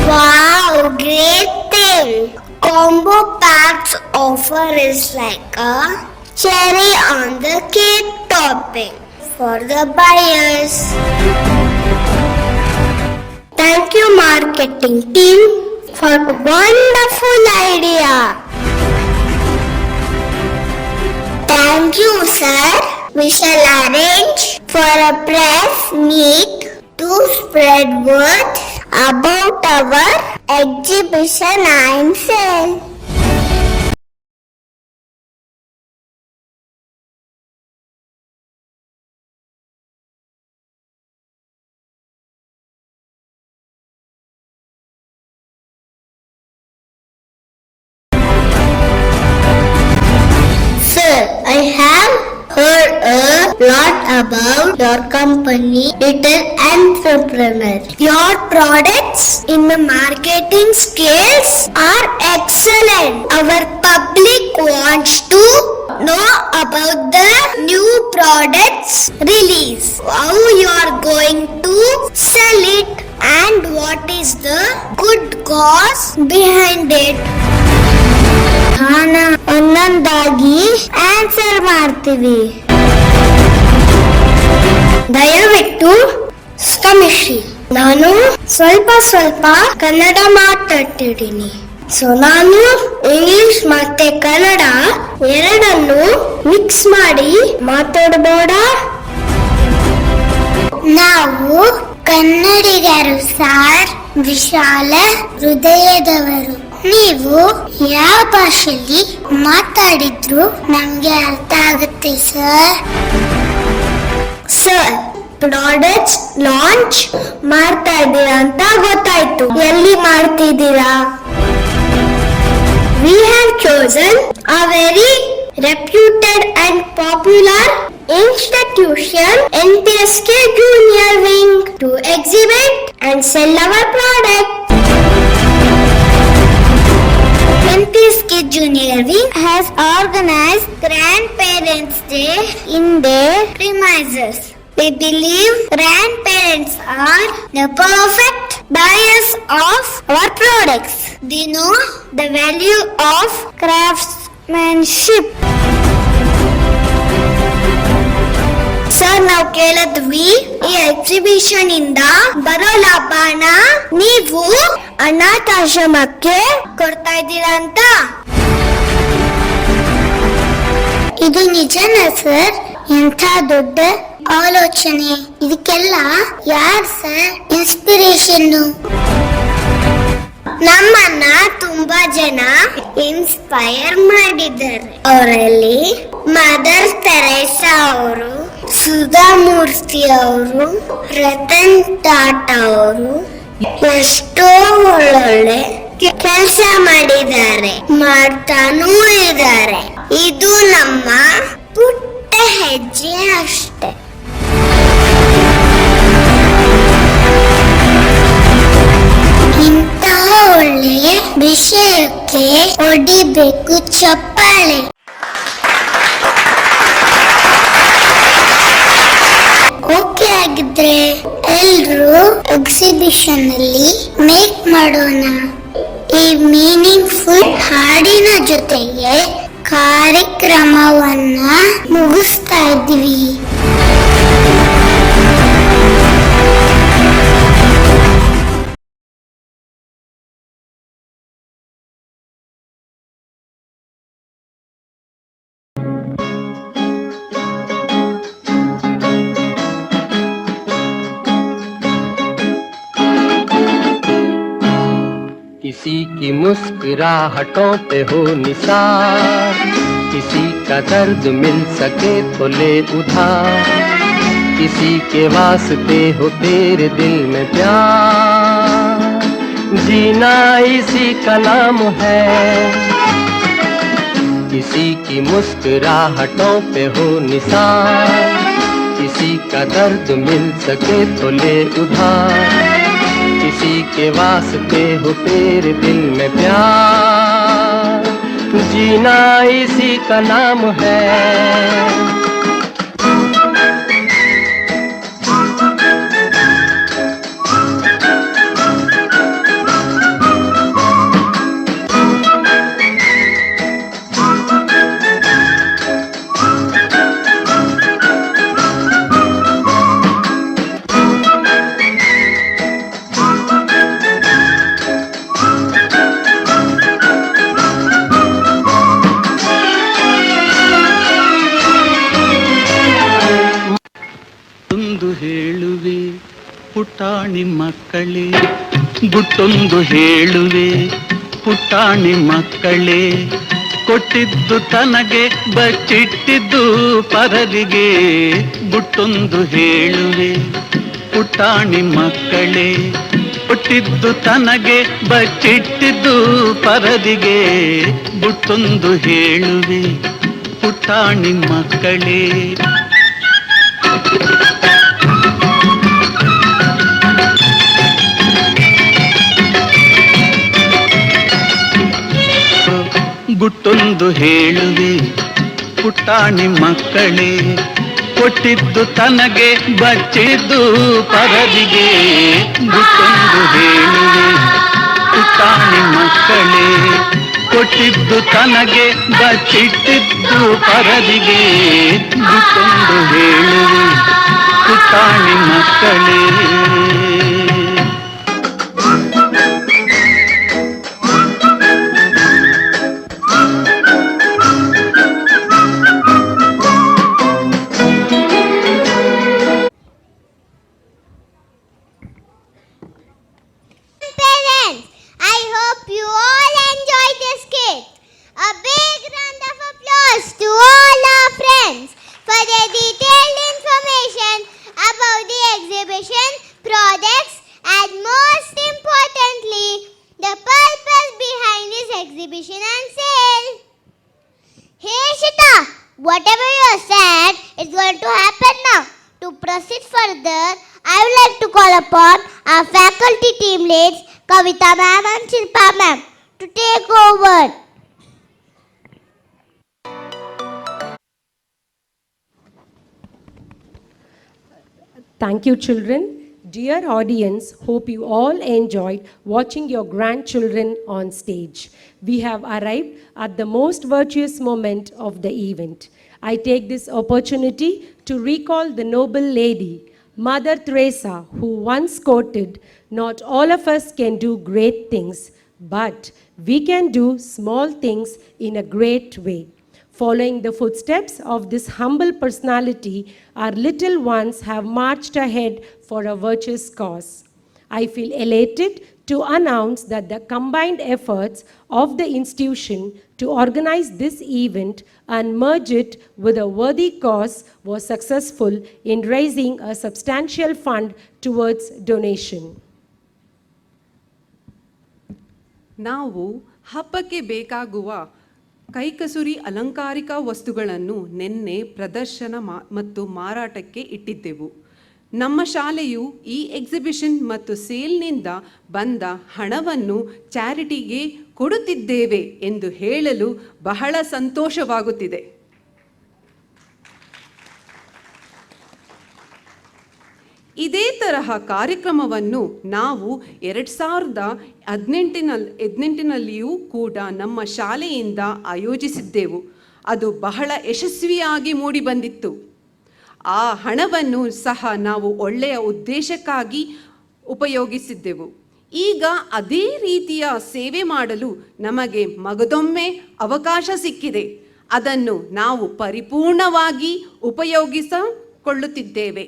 Wow, great thing! Combo packs offer is like a cherry on the cake topping for the buyers. Thank you marketing team for a wonderful idea. Thank you sir. We shall arrange for a press meet to spread word about our exhibition and sale. Sir, I have heard a lot about your company, Little Entrepreneur. Your products in the marketing scales are excellent. Our public wants to know about the new products release, how you are going to sell it and what is the good cause behind it. ಒಂದೊಂದಾಗಿ answer ಮಾಡ್ತೀವಿ. ದಯವಿಟ್ಟು ಕ್ಷಮಿಸಿ, ನಾನು ಸ್ವಲ್ಪ ಕನ್ನಡ ಮಾತಾಡ್ತಿದ್ದೀನಿ. So ನಾನು English ಮತ್ತೆ ಕನ್ನಡ ಎರಡನ್ನು ಮಿಕ್ಸ್ ಮಾಡಿ ಮಾತಾಡಬಹುದಾ? ನಾವು ಕನ್ನಡಿಗರು ಸಾರ್, ವಿಶಾಲ ಹೃದಯದವರು. ನೀವು ಯಾವ ಭಾಷೆಯಲ್ಲಿ ಮಾತಾಡಿದ್ರು ನಮ್ಗೆ ಅರ್ಥ ಆಗುತ್ತೆ ಸರ್. ಸರ್, ಪ್ರಾಡಕ್ಟ್ಸ್ ಲಾಂಚ್ ಮಾಡ್ತಾ ಇದ್ದೀರಾ ಅಂತ ಗೊತ್ತಾಯ್ತು. ಎಲ್ಲಿ ಮಾಡ್ತಿದ್ದೀರಾ? We have chosen a very reputed and popular institution, NPSK Junior Wing, to exhibit and sell our product. NPSK Junior Wing has organized Grandparents' Day in their premises. We believe grandparents are the perfect buyers of our products. They know the value of craftsmanship. Sir, ನಾವು ಕೇಳಿದ್ವಿ ಈ exhibition ಇಂದ ಬರೋ ಲಾಭನ ನೀವು ಅನಾಥಾಶ್ರಮಕ್ಕೆ ಕೊಡ್ತಾ ಇದ್ದೀರಾ ಅಂತ. ಇದು ನಿಜನಾ ಸರ್? ಎಂಥ ದೊಡ್ಡ ಆಲೋಚನೆ. ಇದಕ್ಕೆಲ್ಲ ಯಾರು ಸರ್ ಇನ್ಸ್ಪಿರೇಷನ್? ನಮ್ಮನ್ನ ತುಂಬಾ ಜನ ಇನ್ಸ್ಪೈರ್ ಮಾಡಿದ್ದಾರೆ. ಅವರಲ್ಲಿ ಮದರ್ ತೆರೇಸಾ ಅವರು ಸುಧಾಮೂರ್ತಿ ಅವರು, ರತನ್ ಟಾಟಾ ಅವರು ಎಷ್ಟೋ ಒಳ್ಳೊಳ್ಳೆ ಕೆಲಸ ಮಾಡಿದ್ದಾರೆ, ಮಾಡ್ತಾನೂ ಇದ್ದಾರೆ. ಇದು ನಮ್ಮ ಪುಟ್ಟ ಹೆಜ್ಜೆ ಅಷ್ಟೆ. ಇಂತಹ ಒಳ್ಳೆಯ ವಿಷಯಕ್ಕೆ ಹೊಡಿಬೇಕು ಚಪ್ಪಾಳೆ. ಓಕೆ ಆಗಿದ್ರೆ ಎಲ್ರು ಎಕ್ಸಿಬಿಷನ್ ಅಲ್ಲಿ ಮೇಕ್ ಮಾಡೋಣ. ಈ ಮೀನಿಂಗ್ಫುಲ್ ಹಾಡಿನ ಜೊತೆಗೆ ಕಾರ್ಯಕ್ರಮವನ್ನ ಮುಗಿಸ್ತಾ ಇದ್ವಿ. किसी की मुस्कुराहटों पे हो निसार, किसी का दर्द मिल सके तो ले उधार, किसी के वास्ते हो तेरे दिल में प्यार, जीना इसी का नाम है। किसी की मुस्कुराहटों पे हो निसार, किसी का दर्द मिल सके तो ले उधार, किसी के वास्ते हो तेरे दिल में प्यार, जीना इसी का नाम है। ಹೇಳುವೆ ಪುಟಾಣಿ ಮಕ್ಕಳೇ, ಗುಟ್ಟೊಂದು ಹೇಳುವೆ ಪುಟಾಣಿ ಮಕ್ಕಳೇ, ಕೊಟ್ಟಿದ್ದು ತನಗೆ ಬಚ್ಚಿಟ್ಟಿದ್ದು ಪರರಿಗೆ. ಗುಟ್ಟೊಂದು ಹೇಳುವೆ ಪುಟಾಣಿ ಮಕ್ಕಳೇ, ಕೊಟ್ಟಿದ್ದು ತನಗೆ ಬಚ್ಚಿಟ್ಟಿದ್ದು ಪರರಿಗೆ. ಗುಟ್ಟೊಂದು ಹೇಳುವೆ ಪುಟಾಣಿ ಮಕ್ಕಳೇ. ಗುಟ್ಟೊಂದು ಹೇಳುವೆ ಪುಟಾಣಿ ಮಕ್ಕಳೇ, ಕೊಟ್ಟಿದ್ದು ತನಗೆ ಬಚ್ಚಿದ್ದು ಪರರಿಗೆ. ಗುಟ್ಟೊಂದು ಹೇಳುವೆ ಪುಟಾಣಿ ಮಕ್ಕಳೇ, ಕೊಟ್ಟಿದ್ದು ತನಗೆ ಬಚ್ಚಿಟ್ಟಿದ್ದು ಪರರಿಗೆ. ಗುಟ್ಟೊಂದು ಹೇಳುವೆ ಪುಟಾಣಿ ಮಕ್ಕಳೇ. Whatever you said is going to happen now. To proceed further, I would like to call upon our faculty team leads, Kavita ma'am and Shilpa ma'am, to take over. Thank you, children. Dear audience, hope you all enjoyed watching your grandchildren on stage. We have arrived at the most virtuous moment of the event. I take this opportunity to recall the noble lady, Mother Teresa, who once quoted, "Not all of us can do great things, but we can do small things in a great way." Following the footsteps of this humble personality, our little ones have marched ahead for a virtuous cause. I feel elated to announce that the combined efforts of the institution to organize this event and merge it with a worthy cause was successful in raising a substantial fund towards donation. ನಾವು ಹಬ್ಬಕ್ಕೆ ಬೇಕಾಗುವ ಕೈಕಸುರಿ ಅಲಂಕಾರಿಕ ವಸ್ತುಗಳನ್ನು ನಿನ್ನೆ ಪ್ರದರ್ಶನ ಮತ್ತು ಮಾರಾಟಕ್ಕೆ ಇಟ್ಟಿದ್ದೆವು. ನಮ್ಮ ಶಾಲೆಯು ಈ ಎಕ್ಸಿಬಿಷನ್ ಮತ್ತು ಸೇಲ್ನಿಂದ ಬಂದ ಹಣವನ್ನು ಚಾರಿಟಿಗೆ ಕೊಡುತ್ತಿದ್ದೇವೆ ಎಂದು ಹೇಳಲು ಬಹಳ ಸಂತೋಷವಾಗುತ್ತಿದೆ. ಇದೇ ತರಹ ಕಾರ್ಯಕ್ರಮವನ್ನು ನಾವು 2018ನಲ್ಲಿಯೂ ಕೂಡ ನಮ್ಮ ಶಾಲೆಯಿಂದ ಆಯೋಜಿಸಿದ್ದೆವು. ಅದು ಬಹಳ ಯಶಸ್ವಿಯಾಗಿ ಮೂಡಿಬಂದಿತ್ತು. ಆ ಹಣವನ್ನು ಸಹ ನಾವು ಒಳ್ಳೆಯ ಉದ್ದೇಶಕ್ಕಾಗಿ ಉಪಯೋಗಿಸಿದ್ದೆವು. ಈಗ ಅದೇ ರೀತಿಯ ಸೇವೆ ಮಾಡಲು ನಮಗೆ ಮಗದೊಮ್ಮೆ ಅವಕಾಶ ಸಿಕ್ಕಿದೆ. ಅದನ್ನು ನಾವು ಪರಿಪೂರ್ಣವಾಗಿ ಉಪಯೋಗಿಸಿಕೊಳ್ಳುತ್ತಿದ್ದೇವೆ.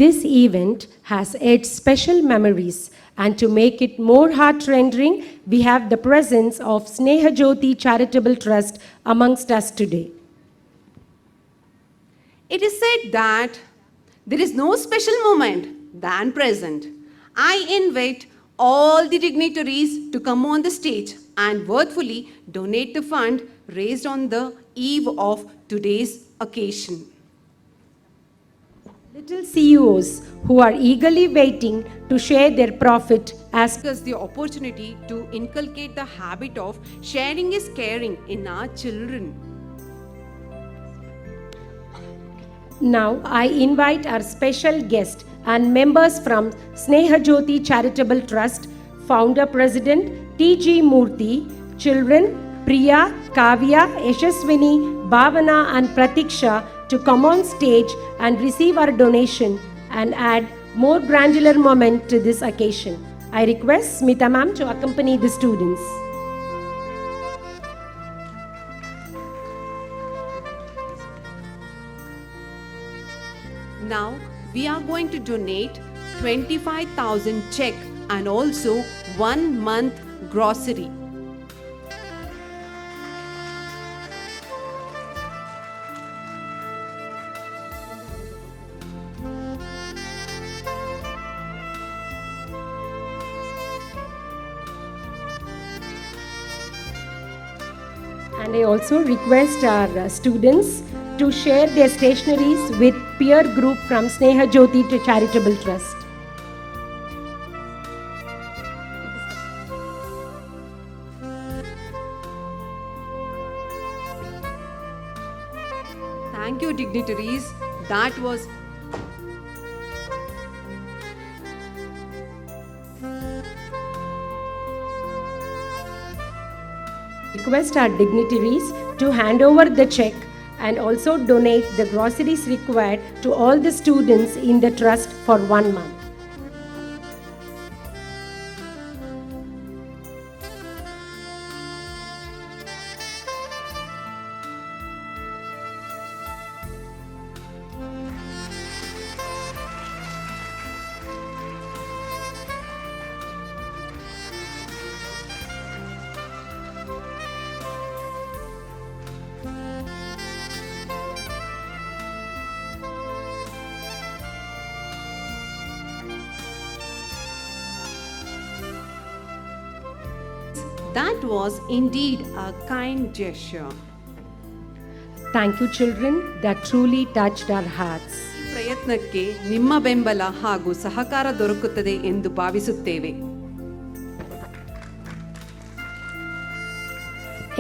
This event has its special memories, and to make it more heart-rending, we have the presence of Sneha Jyoti Charitable Trust amongst us today. It is said that there is no special moment than present. I invite all the dignitaries to come on the stage and worthfully donate the fund raised on the eve of today's occasion. Little CEOs who are eagerly waiting to share their profit ask us the opportunity to inculcate the habit of sharing is caring in our children. Now I invite our special guest and members from Sneha Jyoti Charitable Trust, Founder President T.G. Murthy, children Priya, Kavya, Yashaswini, Bhavana and Pratiksha to come on stage and receive our donation and add more granular moment to this occasion. I request Smita ma'am to accompany the students. Now we are going to donate 25,000 check and also 1 month grocery. And I also request our students to share their stationeries with peer group from Sneha Jyoti to Charitable Trust. Thank you, dignitaries. That was Request our dignitaries to hand over the check and also donate the groceries required to all the students in the trust for 1 month. That was indeed a kind gesture. Thank you, children. That truly touched our hearts. ಈ ಪ್ರಯತ್ನಕ್ಕೆ ನಿಮ್ಮ ಬೆಂಬಲ ಹಾಗೂ ಸಹಕಾರ ದೊರಕುತ್ತದೆ ಎಂದು ಭಾವಿಸುತ್ತೇವೆ.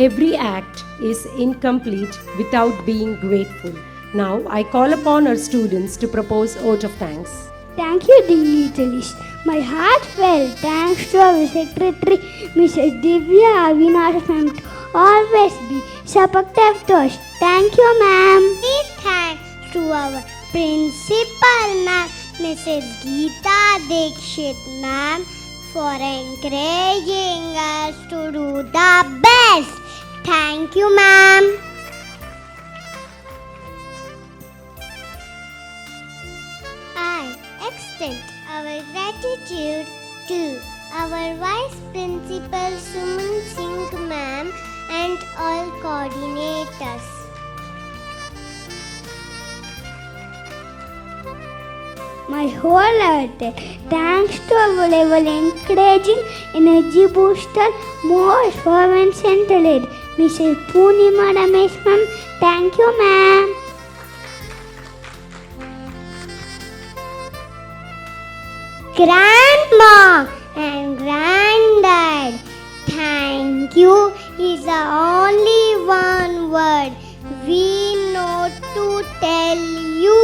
Every act is incomplete without being grateful. Now I call upon our students to propose vote of thanks. Thank you, dignitaries. My heartfelt thanks to our secretary, Mrs. Divya Avinash ma'am, to always be supportive to us. Thank you, ma'am. Big thanks to our principal, ma'am, Mrs. Geeta Dikshit, ma'am, for encouraging us to do the best. Thank you, ma'am. I extent our gratitude to our Vice Principal Suman Singh ma'am and all coordinators. My wholehearted thanks to our level encouraging energy booster, most fervent center lead, Mrs. Poonima Ramesh ma'am. Thank you, ma'am. Grandma and granddad, thank you is the only one word we know to tell you.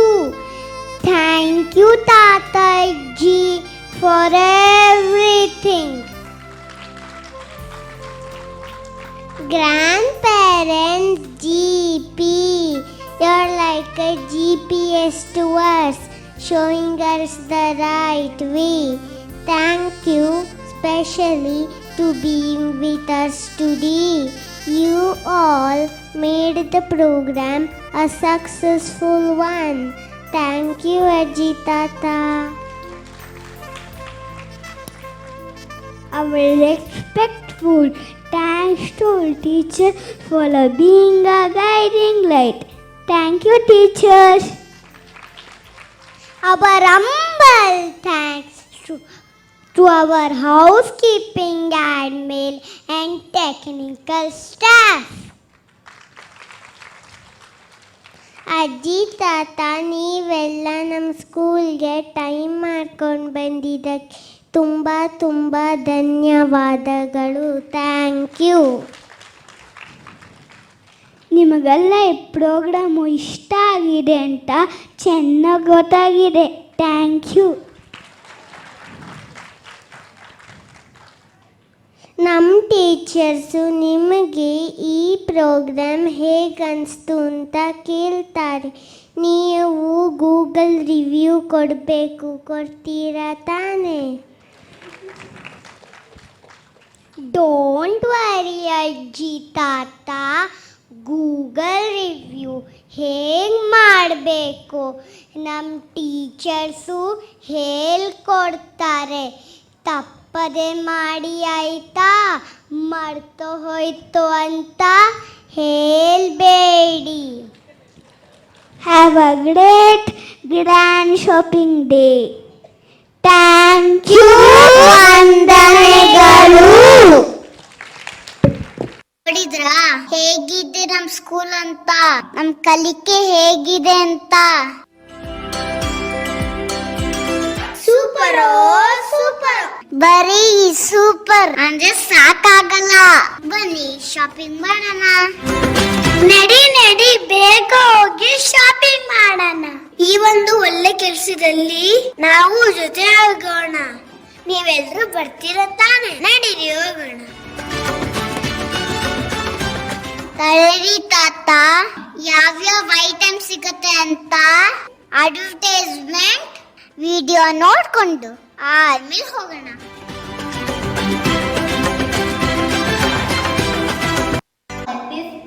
Thank you, Tataji, for everything. Grandparents, GP, you're like a GPS to us, showing us the right way. Thank you especially to being with us today. You all made the program a successful one. Thank you, Ajitata. Our respectful thanks to our teacher for being a guiding light. Thank you, teachers. Our humble thanks to our housekeeping, admin and technical staff. ಅಜ್ಜಿ ತಾತ ನೀವೆಲ್ಲ ನಮ್ಮ ಸ್ಕೂಲ್ಗೆ time ಮಾಡ್ಕೊಂಡು ಬಂದಿದ್ದಕ್ಕೆ ತುಂಬ ತುಂಬ ಧನ್ಯವಾದಗಳು. Thank you. ನಿಮಗೆಲ್ಲ ಈ ಪ್ರೋಗ್ರಾಮು ಇಷ್ಟ ಆಗಿದೆ ಅಂತ ಚೆನ್ನಾಗಿ ಗೊತ್ತಾಗಿದೆ. Thank you. ನಮ್ಮ ಟೀಚರ್ಸು ನಿಮಗೆ ಈ ಪ್ರೋಗ್ರಾಮ್ ಹೇಗೆ ಅನಿಸ್ತು ಅಂತ ಕೇಳ್ತಾರೆ. ನೀವು ಗೂಗಲ್ ರಿವ್ಯೂ ಕೊಡಬೇಕು. ಕೊಡ್ತೀರಾ ತಾನೇ? ಡೋಂಟ್ ವರಿ ಅಜ್ಜಿ ತಾತ, ಗೂಗಲ್ ರಿವ್ಯೂ ಹೇಗೆ ಮಾಡಬೇಕು ನಮ್ಮ ಟೀಚರ್ಸು ಹೇಳ್ಕೊಡ್ತಾರೆ. ತಪ್ಪದೆ ಮಾಡಿ ಆಯಿತಾ? ಮರ್ತು ಹೋಯ್ತು ಅಂತ ಹೇಳಬೇಡಿ. Have a great grand shopping day. Thank you. ವಂದನೆಗಳು. ನೋಡಿದ್ರಾ ಹೇಗಿದೆ ನಮ್ಮ ಸ್ಕೂಲ್ ಅಂತ, ನಮ್ಮ ಕಲಿಕೆ ಹೇಗಿದೆ ಅಂತ? Super super. ಬರೀ ಸೂಪರ್ ಅಂದ್ರೆ ಸಾಕಾಗಲ್ಲ. ಬನ್ನಿ ಶಾಪಿಂಗ್ ಮಾಡೋಣ. ನಡಿ ನಡಿ ಬೇಗ ಹೋಗಿ ಶಾಪಿಂಗ್ ಮಾಡೋಣ. ಈ ಒಂದು ಒಳ್ಳೆ ಕೆಲಸದಲ್ಲಿ ನಾವು ಜೊತೆ ಆಗೋಣ. ನೀವೆಲ್ಲರೂ ಬರ್ತೀರ ತಾನೆ? ನಡೀರಿ ಹೋಗೋಣ. ತಳರಿ ತಾತ, ಯಾವ್ಯಾವ ಐಟಮ್ ಸಿಗುತ್ತೆ ಅಂತ ಅಡ್ವರ್ಟೈಸ್ಮೆಂಟ್ ವಿಡಿಯೋ ನೋಡ್ಕೊಂಡು ಆಮೇಲೆ ಹೋಗೋಣ.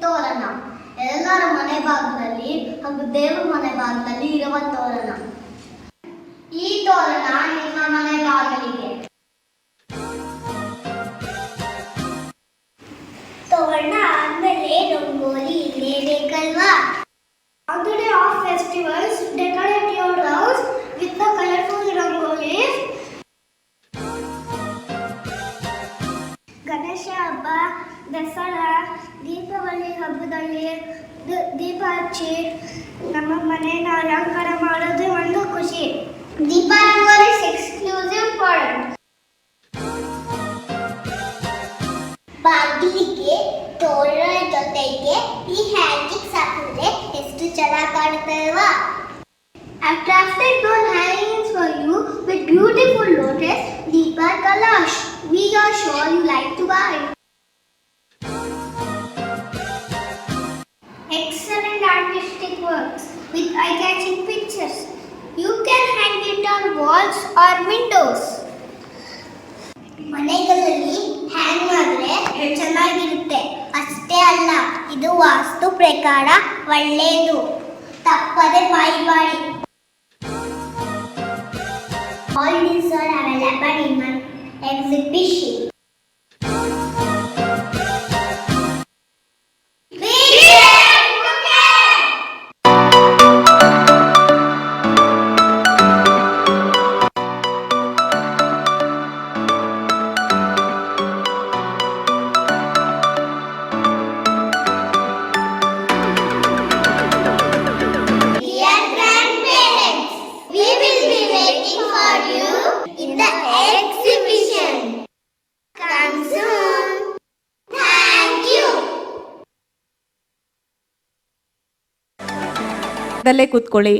ತೋರಣ ಎಲ್ಲರ ಮನೆ ಬಾಗಿಲಲ್ಲಿ ಹಾಗೂ ದೇವ್ರ ಮನೆ ಬಾಗಿಲಲ್ಲಿ ಇರುವ ತೋರಣ. ಈ ತೋರಣ ನಿಮ್ಮ ಮನೆ ಬಾಗಿಲಿಗೆ. ತೋರಣ ಆದ್ಮೇಲೆ rangoli ಇರಲೇಬೇಕಲ್ವಾ? On the day of festivals, decorate your house with the colorful rangolis. Ganesha ಹಬ್ಬ, ದಸರಾ, ದೀಪಾವಳಿ ಹಬ್ಬದಲ್ಲಿ ದೀಪ ಹಚ್ಚಿ ನಮ್ಮ ಮನೆಯನ್ನು ಅಲಂಕಾರ ಮಾಡೋದು ಒಂದು ಖುಷಿ. Deepavali exclusive product. ಬಾಗಿಲಿಗೆ ತೋರಣ ಜೊತೆಗೆ ಈ ಹ್ಯಾಂಗಿಂಗ್ಸ್ ಹಾಕಿದ್ರೆ ಎಷ್ಟು ಚೆನ್ನಾಗಿ ಕಾಣುತ್ತೆ ಅಲ್ವಾ? I've crafted those hangings for you with beautiful lotus, deepa kalash. We are sure you like to buy. Excellent artistic works with eye-catching pictures. You can hang it on walls or windows. ಮನೆಗಳಲ್ಲಿ ಹ್ಯಾಂಗ್ ಮಾಡಿದ್ರೆ ಚೆನ್ನಾಗಿರುತ್ತೆ. ಅಷ್ಟೇ ಅಲ್ಲ, ಇದು ವಾಸ್ತು ಪ್ರಕಾರ ಒಳ್ಳೆಯದು. ತಪ್ಪದೆ ಬಾಯಿ. All these are available in my exhibition. ದಲ್ಲೇ ಕೂತ್ಕೊಳ್ಳಿ.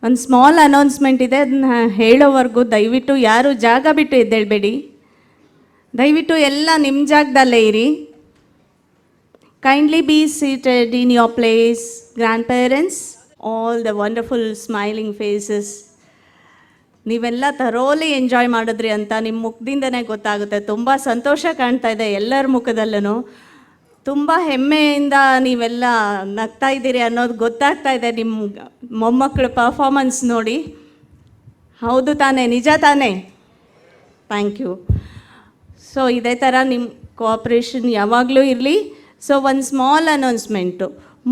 ಒಂದು ಸ್ಮಾಲ್ ಅನೌನ್ಸ್ಮೆಂಟ್ ಇದೆ, ಅದನ್ನ ಹೇಳೋವರೆಗೂ ದಯವಿಟ್ಟು ಯಾರು ಜಾಗ ಬಿಟ್ಟು ಎದ್ದೇಳಬೇಡಿ. ದಯವಿಟ್ಟು ಎಲ್ಲ ನಿಮ್ಮ ಜಾಗದಲ್ಲೇ ಇರಿ. Kindly be seated in your place. Grandparents, all the wonderful smiling faces, ನೀವೆಲ್ಲ ಥರೋಲಿ ಎಂಜಾಯ್ ಮಾಡಿದ್ರಿ ಅಂತ ನಿಮ್ಮ ಮುಖದಿಂದನೇ ಗೊತ್ತಾಗುತ್ತೆ. ತುಂಬ ಸಂತೋಷ ಕಾಣ್ತಾ ಇದೆ ಎಲ್ಲರ ಮುಖದಲ್ಲೂ. ತುಂಬ ಹೆಮ್ಮೆಯಿಂದ ನೀವೆಲ್ಲ ನಗ್ತಾ ಇದ್ದೀರಿ ಅನ್ನೋದು ಗೊತ್ತಾಗ್ತಾ ಇದೆ ನಿಮ್ಮ ಮೊಮ್ಮಕ್ಕಳ ಪರ್ಫಾರ್ಮೆನ್ಸ್ ನೋಡಿ. ಹೌದು ತಾನೇ, ನಿಜ ತಾನೇ? Thank you. ಸೊ ಇದೇ ಥರ ನಿಮ್ಮ ಕೋಆಪ್ರೇಷನ್ ಯಾವಾಗಲೂ ಇರಲಿ. ಸೊ ಒಂದು ಸ್ಮಾಲ್ ಅನೌನ್ಸ್ಮೆಂಟು.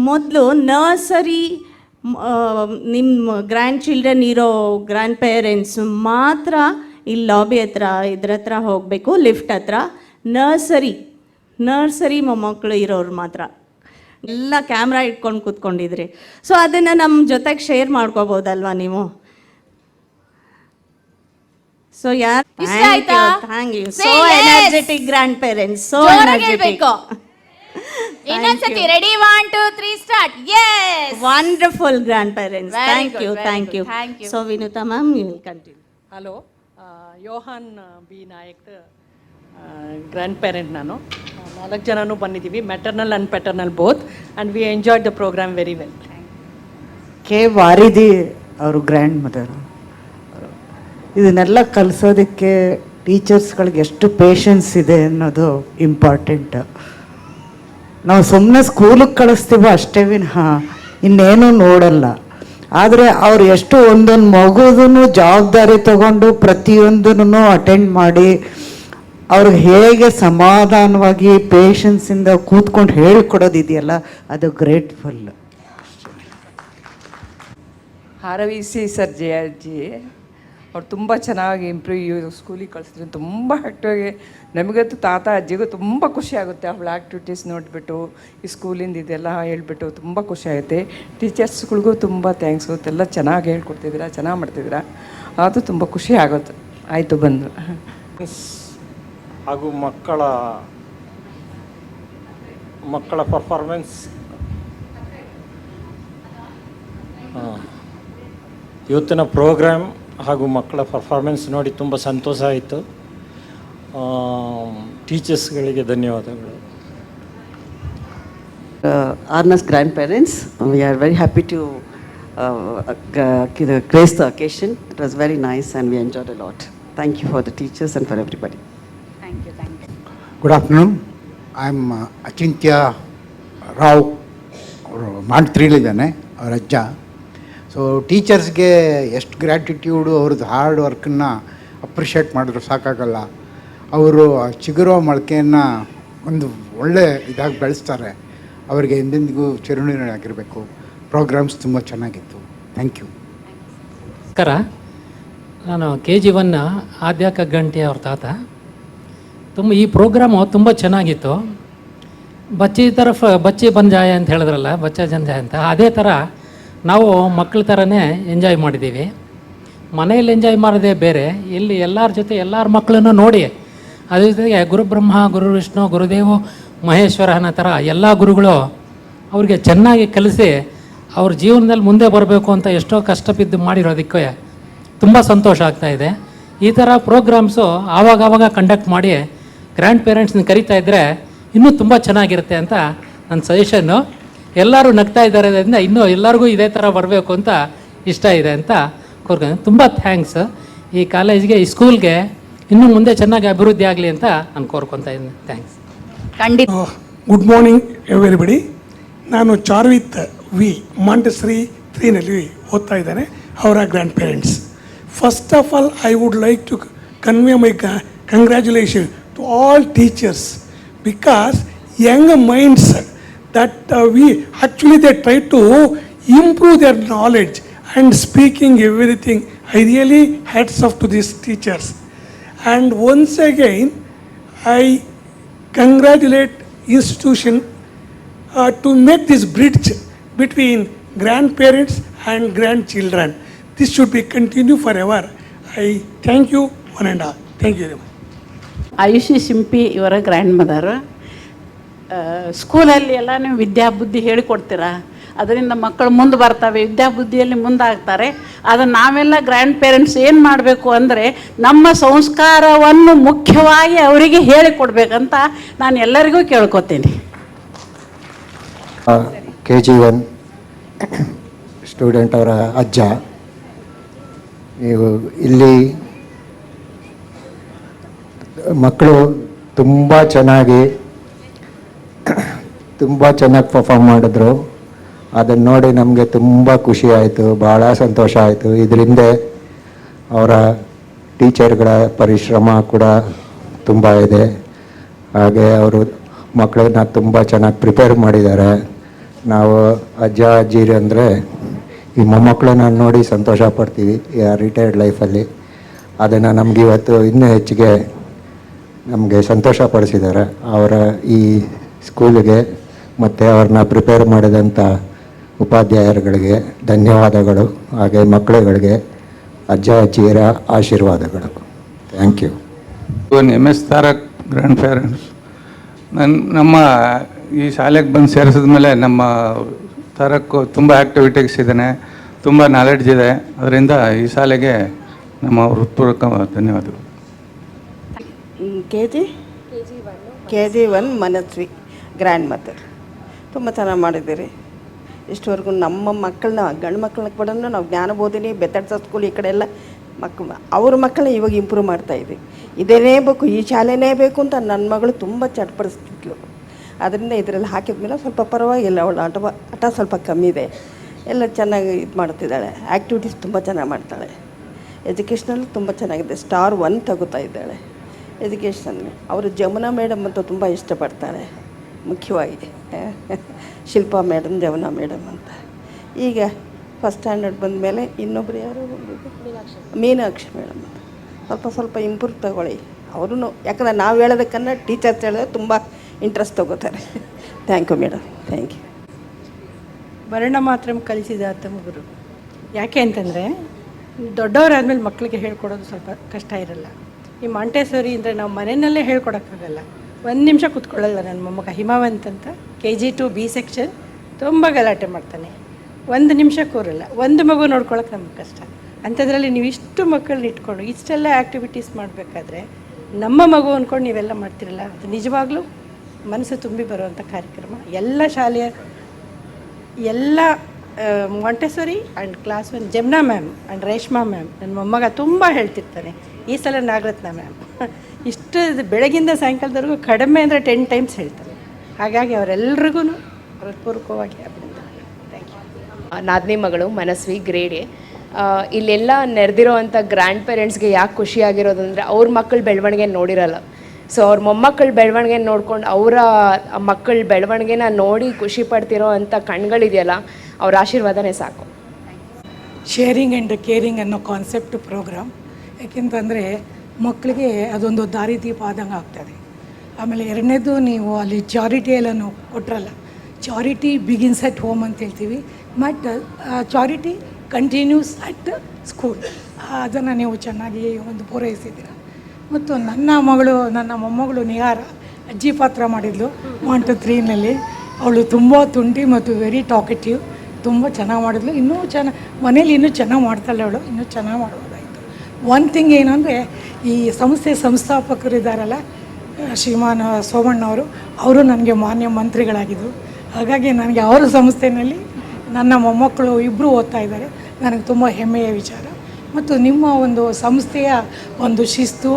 ಮೊದಲು ನರ್ಸರಿ ನಿಮ್ಮ ಗ್ರ್ಯಾಂಡ್ ಚಿಲ್ಡ್ರನ್ ಇರೋ ಗ್ರ್ಯಾಂಡ್ ಪೇರೆಂಟ್ಸ್ ಮಾತ್ರ ಇಲ್ಲಿ ಲಾಬಿ ಹತ್ರ ಇದ್ರ ಹತ್ರ ಹೋಗಬೇಕು, ಲಿಫ್ಟ್ ಹತ್ರ. ನರ್ಸರಿ ಮೊಮ್ಮಕ್ಕಳು ಇರೋರು ಮಾತ್ರ. ಎಲ್ಲ ಕ್ಯಾಮ್ರಾ ಇಟ್ಕೊಂಡು ಕೂತ್ಕೊಂಡಿದ್ರಿ. ಸೊ ಅದನ್ನು ನಮ್ಮ ಜೊತೆಗೆ ಶೇರ್ ಮಾಡ್ಕೋಬೋದಲ್ವಾ ನೀವು? ಸೊ ಯಾರು thank you. So energetic grand parents, so energetic. ಇನ್ನೊಂದ್ಸತಿ ready 1 2 3 start. yes, wonderful grandparents. Thank you. So Vinuta ma'am, you will continue. Hello, Yohan B Nayak grand parent. ನಾನು 4 ಜನನೂ ಬಂದಿದ್ದೀವಿ, maternal and paternal both, and we enjoyed the programme very well. K Varidhi ಅವರು grand mother. ಇದನ್ನೆಲ್ಲ ಕಲಿಸೋದಕ್ಕೆ ಟೀಚರ್ಸ್ಗಳಿಗೆ ಎಷ್ಟು patience ಇದೆ ಅನ್ನೋದು important. ನಾವು ಸುಮ್ಮನೆ ಸ್ಕೂಲಿಗೆ ಕಳಿಸ್ತೀವೋ ಅಷ್ಟೇ ವಿನಃ ಇನ್ನೇನು ನೋಡಲ್ಲ. ಆದರೆ ಅವ್ರು ಎಷ್ಟು ಒಂದೊಂದು ಮಗುದೂ ಜವಾಬ್ದಾರಿ ತಗೊಂಡು ಪ್ರತಿಯೊಂದನ್ನು ಅಟೆಂಡ್ ಮಾಡಿ ಅವ್ರಿಗೆ ಹೇಗೆ ಸಮಾಧಾನವಾಗಿ ಪೇಷನ್ಸಿಂದ ಕೂತ್ಕೊಂಡು ಹೇಳ್ಕೊಡೋದಿದೆಯಲ್ಲ, ಅದು ಗ್ರೇಟ್ಫುಲ್. ಆರವಿಸಿ ಸರ್ ಜಯಾಜಿ ಅವ್ರು ತುಂಬ ಚೆನ್ನಾಗಿ ಇಂಪ್ರೂವ್ ಸ್ಕೂಲಿಗೆ ಕಳಿಸಿದ್ರು. ತುಂಬ ಆ್ಯಕ್ಟಿವಾಗಿ ನಮಗಂತೂ ತಾತ ಅಜ್ಜಿಗೂ ತುಂಬ ಖುಷಿ ಆಗುತ್ತೆ ಅವಳ ಆ್ಯಕ್ಟಿವಿಟೀಸ್ ನೋಡಿಬಿಟ್ಟು, ಈ ಸ್ಕೂಲಿಂದ ಇದೆಲ್ಲ ಹೇಳ್ಬಿಟ್ಟು ತುಂಬ ಖುಷಿ ಆಗುತ್ತೆ. ಟೀಚರ್ಸ್ಗಳಿಗೂ ತುಂಬ ಥ್ಯಾಂಕ್ಸು. ಎಲ್ಲ ಚೆನ್ನಾಗಿ ಹೇಳ್ಕೊಡ್ತಿದ್ದೀರಾ, ಚೆನ್ನಾಗಿ ಮಾಡ್ತಿದ್ದೀರಾ, ಅದು ತುಂಬ ಖುಷಿ ಆಗುತ್ತೆ. ಆಯಿತು ಬಂದು ಹಾಗೂ ಮಕ್ಕಳ ಪರ್ಫಾರ್ಮೆನ್ಸ್ ಇವತ್ತಿನ ಪ್ರೋಗ್ರಾಮ್ ಹಾಗೂ ಮಕ್ಕಳ ಪರ್ಫಾರ್ಮೆನ್ಸ್ ನೋಡಿ ತುಂಬ ಸಂತೋಷ ಆಯಿತು. ಟೀಚರ್ಸ್ಗಳಿಗೆ ಧನ್ಯವಾದಗಳು. Arna's grandparents, we are very happy to grace the occasion. It was very nice and we enjoyed a lot. Thank you for the teachers and for everybody. Thank you. Good afternoon. I am Achintya Rao, Mantriliddane, ಅವರ ಅಜ್ಜ. So ಟೀಚರ್ಸ್ಗೆ ಎಷ್ಟು ಗ್ರ್ಯಾಟಿಟ್ಯೂಡು, ಅವ್ರದ್ದು hard ವರ್ಕನ್ನು appreciate ಮಾಡಿದ್ರು ಸಾಕಾಗಲ್ಲ. ಅವರು ಚಿಗುರೋ ಮೊಳಕೆಯನ್ನು ಒಂದು ಒಳ್ಳೆ ಇದಾಗಿ ಬೆಳೆಸ್ತಾರೆ. ಅವರಿಗೆ ಎಂದೆಂದಿಗೂ ಚಿರುಣಿರಾಗಿರಬೇಕು. ಪ್ರೋಗ್ರಾಮ್ಸ್ ತುಂಬ ಚೆನ್ನಾಗಿತ್ತು. Thank you. ನಮಸ್ಕಾರ. ನಾನು KG1 ಆದ್ಯಾಕ ಗಂಟೆ ಅವ್ರ ತಾತ. ಈ ಪ್ರೋಗ್ರಾಮು ತುಂಬ ಚೆನ್ನಾಗಿತ್ತು. ಬಚ್ಚಿ ಬಂಜಾಯ ಅಂತ ಹೇಳಿದ್ರಲ್ಲ, ಬಚ್ಚ ಜಂಜಾಯ ಅಂತ, ಅದೇ ಥರ ನಾವು ಮಕ್ಕಳ ಥರನೇ ಎಂಜಾಯ್ ಮಾಡಿದ್ದೀವಿ. ಮನೆಯಲ್ಲಿ ಎಂಜಾಯ್ ಮಾಡೋದೇ ಬೇರೆ, ಇಲ್ಲಿ ಎಲ್ಲರ ಜೊತೆ ಎಲ್ಲರ ಮಕ್ಕಳನ್ನು ನೋಡಿ, ಅದ್ರ ಜೊತೆಗೆ ಗುರುಬ್ರಹ್ಮ ಗುರು ವಿಷ್ಣು ಗುರುದೇವ ಮಹೇಶ್ವರ ಅನ್ನೋ ಥರ ಎಲ್ಲ ಗುರುಗಳು ಅವ್ರಿಗೆ ಚೆನ್ನಾಗಿ ಕಲಿಸಿ ಅವ್ರ ಜೀವನದಲ್ಲಿ ಮುಂದೆ ಬರಬೇಕು ಅಂತ ಎಷ್ಟೋ ಕಷ್ಟ ಬಿದ್ದು ಮಾಡಿರೋದಕ್ಕೆ ತುಂಬ ಸಂತೋಷ ಆಗ್ತಾಯಿದೆ. ಈ ಥರ ಪ್ರೋಗ್ರಾಮ್ಸು ಆವಾಗವಾಗ ಕಂಡಕ್ಟ್ ಮಾಡಿ ಗ್ರ್ಯಾಂಡ್ ಪೇರೆಂಟ್ಸ್ನ ಕರಿತಾ ಇದ್ದರೆ ಇನ್ನೂ ತುಂಬ ಚೆನ್ನಾಗಿರುತ್ತೆ ಅಂತ ನನ್ನ ಸಜೆಷನ್ನು. ಎಲ್ಲರೂ ನಗ್ತಾ ಇದ್ದಾರೆ ಅದರಿಂದ ಇನ್ನೂ ಎಲ್ಲರಿಗೂ ಇದೇ ಥರ ಬರಬೇಕು ಅಂತ ಇಷ್ಟ ಇದೆ ಅಂತ ಕೋರ್ಕೊಂಡು ತುಂಬ ಥ್ಯಾಂಕ್ಸ್. ಈ ಕಾಲೇಜ್ಗೆ, ಈ ಸ್ಕೂಲ್ಗೆ ಇನ್ನೂ ಮುಂದೆ ಚೆನ್ನಾಗಿ ಅಭಿವೃದ್ಧಿ ಆಗಲಿ ಅಂತ ನಾನು ಕೋರ್ಕೊತಾ ಇದ್ದೀನಿ. ಥ್ಯಾಂಕ್ಸ್. ಖಂಡಿತ. Good morning everybody. ನಾನು ಚಾರ್ವಿತ್ ವಿ ಮಾಂಟೆಸರಿ 3ನಲ್ಲಿ ಓದ್ತಾ ಇದ್ದೇನೆ. ಅವರ grand parents. First of all, I would like to convey my congratulations to all teachers, because young minds that they try to improve their knowledge and speaking everything. I really hats off to these teachers. And once again, I congratulate institution to make this bridge between grandparents and grandchildren. This should be continue forever. I thank you one and all. Thank you very much. ಆಯುಷಿ ಶಿಂಪಿ ಇವರ grand mother. ಸ್ಕೂಲಲ್ಲಿ ಎಲ್ಲ ನೀವು ವಿದ್ಯಾಬುದ್ಧಿ ಹೇಳಿಕೊಡ್ತೀರಾ, ಅದರಿಂದ ಮಕ್ಕಳು ಮುಂದೆ ಬರ್ತವೆ, ವಿದ್ಯಾಬುದ್ಧಿಯಲ್ಲಿ ಮುಂದಾಗ್ತಾರೆ. ಆದರೆ ನಾವೆಲ್ಲ ಗ್ರ್ಯಾಂಡ್ ಪೇರೆಂಟ್ಸ್ ಏನು ಮಾಡಬೇಕು ಅಂದರೆ ನಮ್ಮ ಸಂಸ್ಕಾರವನ್ನು ಮುಖ್ಯವಾಗಿ ಅವರಿಗೆ ಹೇಳಿಕೊಡ್ಬೇಕಂತ ನಾನು ಎಲ್ಲರಿಗೂ ಕೇಳ್ಕೊತೀನಿ. KG1 ಸ್ಟೂಡೆಂಟ್ ಅವರ ಅಜ್ಜ, ನೀವು ಇಲ್ಲಿ ಮಕ್ಕಳು ತುಂಬ ಚೆನ್ನಾಗಿ ಪರ್ಫಾರ್ಮ್ ಮಾಡಿದ್ರು. ಅದನ್ನು ನೋಡಿ ನಮಗೆ ತುಂಬ ಖುಷಿ ಆಯಿತು, ಭಾಳ ಸಂತೋಷ ಆಯಿತು. ಇದರಿಂದ ಅವರ ಟೀಚರ್ಗಳ ಪರಿಶ್ರಮ ಕೂಡ ತುಂಬ ಇದೆ. ಹಾಗೆ ಅವರು ಮಕ್ಕಳನ್ನ ತುಂಬ ಚೆನ್ನಾಗಿ ಪ್ರಿಪೇರ್ ಮಾಡಿದ್ದಾರೆ. ನಾವು ಅಜ್ಜ ಅಜ್ಜಿರಿ ಅಂದರೆ ಈ ಮೊಮ್ಮಕ್ಕಳನ್ನ ನೋಡಿ ಸಂತೋಷ ಪಡ್ತೀವಿ ರಿಟೈರ್ಡ್ ಲೈಫಲ್ಲಿ. ಅದನ್ನು ನಮಗೆ ಇವತ್ತು ಇನ್ನೂ ಹೆಚ್ಚಿಗೆ ನಮಗೆ ಸಂತೋಷ ಪಡಿಸಿದ್ದಾರೆ. ಅವರ ಈ ಸ್ಕೂಲಿಗೆ ಮತ್ತು ಅವ್ರನ್ನ ಪ್ರಿಪೇರ್ ಮಾಡಿದಂಥ ಉಪಾಧ್ಯಾಯರುಗಳಿಗೆ ಧನ್ಯವಾದಗಳು. ಹಾಗೆ ಮಕ್ಕಳುಗಳಿಗೆ ಅಜ್ಜ ಅಜ್ಜಿಯರ ಆಶೀರ್ವಾದಗಳು. Thank you. MS Tarak grand parents. ನಮ್ಮ ಈ ಶಾಲೆಗೆ ಬಂದು ಸೇರಿಸಿದ ಮೇಲೆ ನಮ್ಮ ತಾರಕ್ ತುಂಬ ಆ್ಯಕ್ಟಿವಿಟೀಸ್ ಇದ್ದಾನೆ, ತುಂಬ ನಾಲೆಡ್ಜ್ ಇದೆ. ಅದರಿಂದ ಈ ಶಾಲೆಗೆ ನಮ್ಮ ಹೃತ್ಪೂರ್ವಕ ಧನ್ಯವಾದಗಳು. KG1 Manasvi grand mother. ತುಂಬ ಚೆನ್ನಾಗಿ ಮಾಡಿದ್ದೀರಿ. ಇಷ್ಟವರೆಗೂ ನಮ್ಮ ಮಕ್ಕಳನ್ನ ಗಂಡು ಮಕ್ಕಳನ್ನ ಕೂಡ ನಾವು ಜ್ಞಾನಬೋಧಿನಿ ಬೆತ್ತಡ್ಸ ಸ್ಕೂಲ್ ಈ ಕಡೆ ಎಲ್ಲ ಅವ್ರ ಮಕ್ಕಳನ್ನ ಇವಾಗ ಇಂಪ್ರೂವ್ ಮಾಡ್ತಾಯಿದ್ವಿ. ಇದೇನೇ ಬೇಕು, ಈ ಶಾಲೆನೇ ಬೇಕು ಅಂತ ನನ್ನ ಮಗಳು ತುಂಬ ಚಟ್ಪಡಿಸ್ತಿದ್ಲು. ಅದರಿಂದ ಇದರಲ್ಲಿ ಹಾಕಿದ್ಮೇಲೆ ಸ್ವಲ್ಪ ಪರವಾಗಿಲ್ಲ, ಅವಳು ಆಟ ಸ್ವಲ್ಪ ಕಮ್ಮಿ ಇದೆ, ಎಲ್ಲ ಚೆನ್ನಾಗಿ ಇದು ಮಾಡ್ತಿದ್ದಾಳೆ. ಆ್ಯಕ್ಟಿವಿಟೀಸ್ ತುಂಬ ಚೆನ್ನಾಗಿ ಮಾಡ್ತಾಳೆ. ಎಜುಕೇಷ್ನಲ್ಲಿ ತುಂಬ ಚೆನ್ನಾಗಿದೆ. ಸ್ಟಾರ್ 1 ತಗೋತಾ ಇದ್ದಾಳೆ ಎಜುಕೇಷನ್. ಅವರು ಜಮುನಾ ಮೇಡಮ್ ಅಂತ ತುಂಬ ಇಷ್ಟಪಡ್ತಾಳೆ, ಮುಖ್ಯವಾಗಿ ಶಿಲ್ಪಾ ಮೇಡಮ್, ಜಮುನಾ ಮೇಡಮ್ ಅಂತ. ಈಗ ಫಸ್ಟ್ ಸ್ಟ್ಯಾಂಡರ್ಡ್ ಬಂದ ಮೇಲೆ ಇನ್ನೊಬ್ರು ಯಾರು ಮೀನಾಕ್ಷಿ ಮೇಡಮ್ ಅಂತ ಸ್ವಲ್ಪ ಇಂಪ್ರೂವ್ ತಗೊಳ್ಳಿ. ಅವರು ಯಾಕಂದರೆ ನಾವು ಹೇಳೋದಕ್ಕನ್ನ ಟೀಚರ್ಸ್ ಹೇಳಿದ್ರೆ ತುಂಬ ಇಂಟ್ರೆಸ್ಟ್ ತಗೋತಾರೆ. Thank you madam, thank you. ವರ್ಣ ಮಾತ್ರ ಕಲಿಸಿದ ಗುರು. ಯಾಕೆ ಅಂತಂದರೆ ದೊಡ್ಡವರಾದ್ಮೇಲೆ ಮಕ್ಕಳಿಗೆ ಹೇಳ್ಕೊಡೋದು ಸ್ವಲ್ಪ ಕಷ್ಟ ಇರಲ್ಲ. ಈ ಮಾಂಟೆಸರಿ ಅಂದರೆ ನಾವು ಮನೆಯಲ್ಲೇ ಹೇಳ್ಕೊಡೋಕ್ಕಾಗಲ್ಲ. 1 ನಿಮಿಷ ಕೂತ್ಕೊಳ್ಳಲ್ಲ. ನನ್ನ ಮೊಮ್ಮಗ ಹಿಮವಂತ್ ಅಂತ KG2 B ಸೆಕ್ಷನ್ ತುಂಬ ಗಲಾಟೆ ಮಾಡ್ತಾನೆ, 1 ನಿಮಿಷ ಕೂರಲ್ಲ. ಒಂದು ಮಗು ನೋಡ್ಕೊಳ್ಳೋಕೆ ನಮ್ಗೆ ಕಷ್ಟ. ಅಂಥದ್ರಲ್ಲಿ ನೀವು ಇಷ್ಟು ಮಕ್ಕಳನ್ನ ಇಟ್ಕೊಂಡು ಇಷ್ಟೆಲ್ಲ ಆ್ಯಕ್ಟಿವಿಟೀಸ್ ಮಾಡಬೇಕಾದ್ರೆ ನಮ್ಮ ಮಗು ಅಂದ್ಕೊಂಡು ನೀವೆಲ್ಲ ಮಾಡ್ತಿರಲ್ಲ, ಅದು ನಿಜವಾಗ್ಲೂ ಮನಸ್ಸು ತುಂಬಿ ಬರುವಂಥ ಕಾರ್ಯಕ್ರಮ. ಎಲ್ಲ ಶಾಲೆಯ ಎಲ್ಲ Montessori and class 1 Jamna ma'am and Reshma ma'am, ನನ್ನ ಮೊಮ್ಮಗ ತುಂಬ ಹೇಳ್ತಿರ್ತಾನೆ. ಈ ಸಲ ನಾಗರತ್ನ ಮ್ಯಾಮ್ ಇಷ್ಟು ಬೆಳಗಿಂದ ಸಾಯಂಕಾಲದವರೆಗೂ ಕಡಿಮೆ ಅಂದರೆ 10 ಟೈಮ್ಸ್ ಹೇಳ್ತಾರೆ. ಹಾಗಾಗಿ ಅವರೆಲ್ಲರಿಗೂ ಹೃತ್ಪೂರ್ವಕವಾಗಿ ಅಭಿನಂದನೆ. Thank you. ನಾದನೇ ಮಗಳು ಮನಸ್ವಿ ಗ್ರೇಡ್ ಎ. ಇಲ್ಲೆಲ್ಲ ನೆರೆದಿರೋವಂಥ ಗ್ರ್ಯಾಂಡ್ ಪೇರೆಂಟ್ಸ್ಗೆ ಯಾಕೆ ಖುಷಿಯಾಗಿರೋದಂದರೆ ಅವ್ರ ಮಕ್ಕಳ ಬೆಳವಣಿಗೆ ನೋಡಿರಲ್ಲ. ಸೊ ಅವ್ರ ಮೊಮ್ಮಕ್ಕಳ ಬೆಳವಣಿಗೆ ನೋಡ್ಕೊಂಡು ಅವರ ಮಕ್ಕಳ ಬೆಳವಣಿಗೆನ ನೋಡಿ ಖುಷಿ ಪಡ್ತಿರೋ ಅಂಥ ಕಣ್ಗಳಿದೆಯಲ್ಲ, ಅವ್ರ ಆಶೀರ್ವಾದನೇ ಸಾಕು. ಶೇರಿಂಗ್ ಆ್ಯಂಡ್ ಕೇರಿಂಗ್ ಅನ್ನೋ ಕಾನ್ಸೆಪ್ಟ್ ಪ್ರೋಗ್ರಾಮ್. ಯಾಕೆಂತಂದರೆ ಮಕ್ಕಳಿಗೆ ಅದೊಂದು ದಾರಿದೀಪ ಆದಂಗೆ ಆಗ್ತದೆ. ಆಮೇಲೆ ಎರಡನೇದು, ನೀವು ಅಲ್ಲಿ ಚಾರಿಟಿ ಎಲ್ಲನೂ ಕೊಟ್ರಲ್ಲ, ಚಾರಿಟಿ ಬಿಗಿನ್ಸ್ ಅಟ್ ಹೋಮ್ ಅಂತ ಹೇಳ್ತೀವಿ, but charity continues at school. ಅದನ್ನು ನೀವು ಚೆನ್ನಾಗಿ ಪೂರೈಸಿದ್ದೀರ. ಮತ್ತು ನನ್ನ ಮೊಮ್ಮಗಳು ನಿಹಾರ ಅಜ್ಜಿ ಪಾತ್ರ ಮಾಡಿದ್ಲು Montessori 3ನಲ್ಲಿ. ಅವಳು ತುಂಬ ತುಂಟಿ ಮತ್ತು ವೆರಿ ಟಾಕೆಟಿವ್, ತುಂಬ ಚೆನ್ನಾಗಿ ಮಾಡಿದ್ಲು. ಇನ್ನೂ ಮನೇಲಿ ಇನ್ನೂ ಚೆನ್ನಾಗಿ ಮಾಡ್ತಾಳೆ ಅವಳು, ಇನ್ನೂ ಚೆನ್ನಾಗಿ ಮಾಡ್ಬೋದಾಯಿತು. ಒನ್ ಥಿಂಗ್ ಏನು ಅಂದರೆ, ಈ ಸಂಸ್ಥಾಪಕರು ಇದ್ದಾರಲ್ಲ, ಶ್ರೀಮಾನ್ ಸೋಮಣ್ಣವರು, ಅವರು ನನಗೆ ಮಾನ್ಯ ಮಂತ್ರಿಗಳಾಗಿದ್ದರು. ಹಾಗಾಗಿ ನನಗೆ ಅವರ ಸಂಸ್ಥೆಯಲ್ಲಿ ನನ್ನ ಮೊಮ್ಮಕ್ಕಳು ಇಬ್ಬರು ಓದ್ತಾ ಇದ್ದಾರೆ. ನನಗೆ ತುಂಬ ಹೆಮ್ಮೆಯ ವಿಚಾರ. ಮತ್ತು ನಿಮ್ಮ ಒಂದು ಸಂಸ್ಥೆಯ ಒಂದು ಶಿಸ್ತು,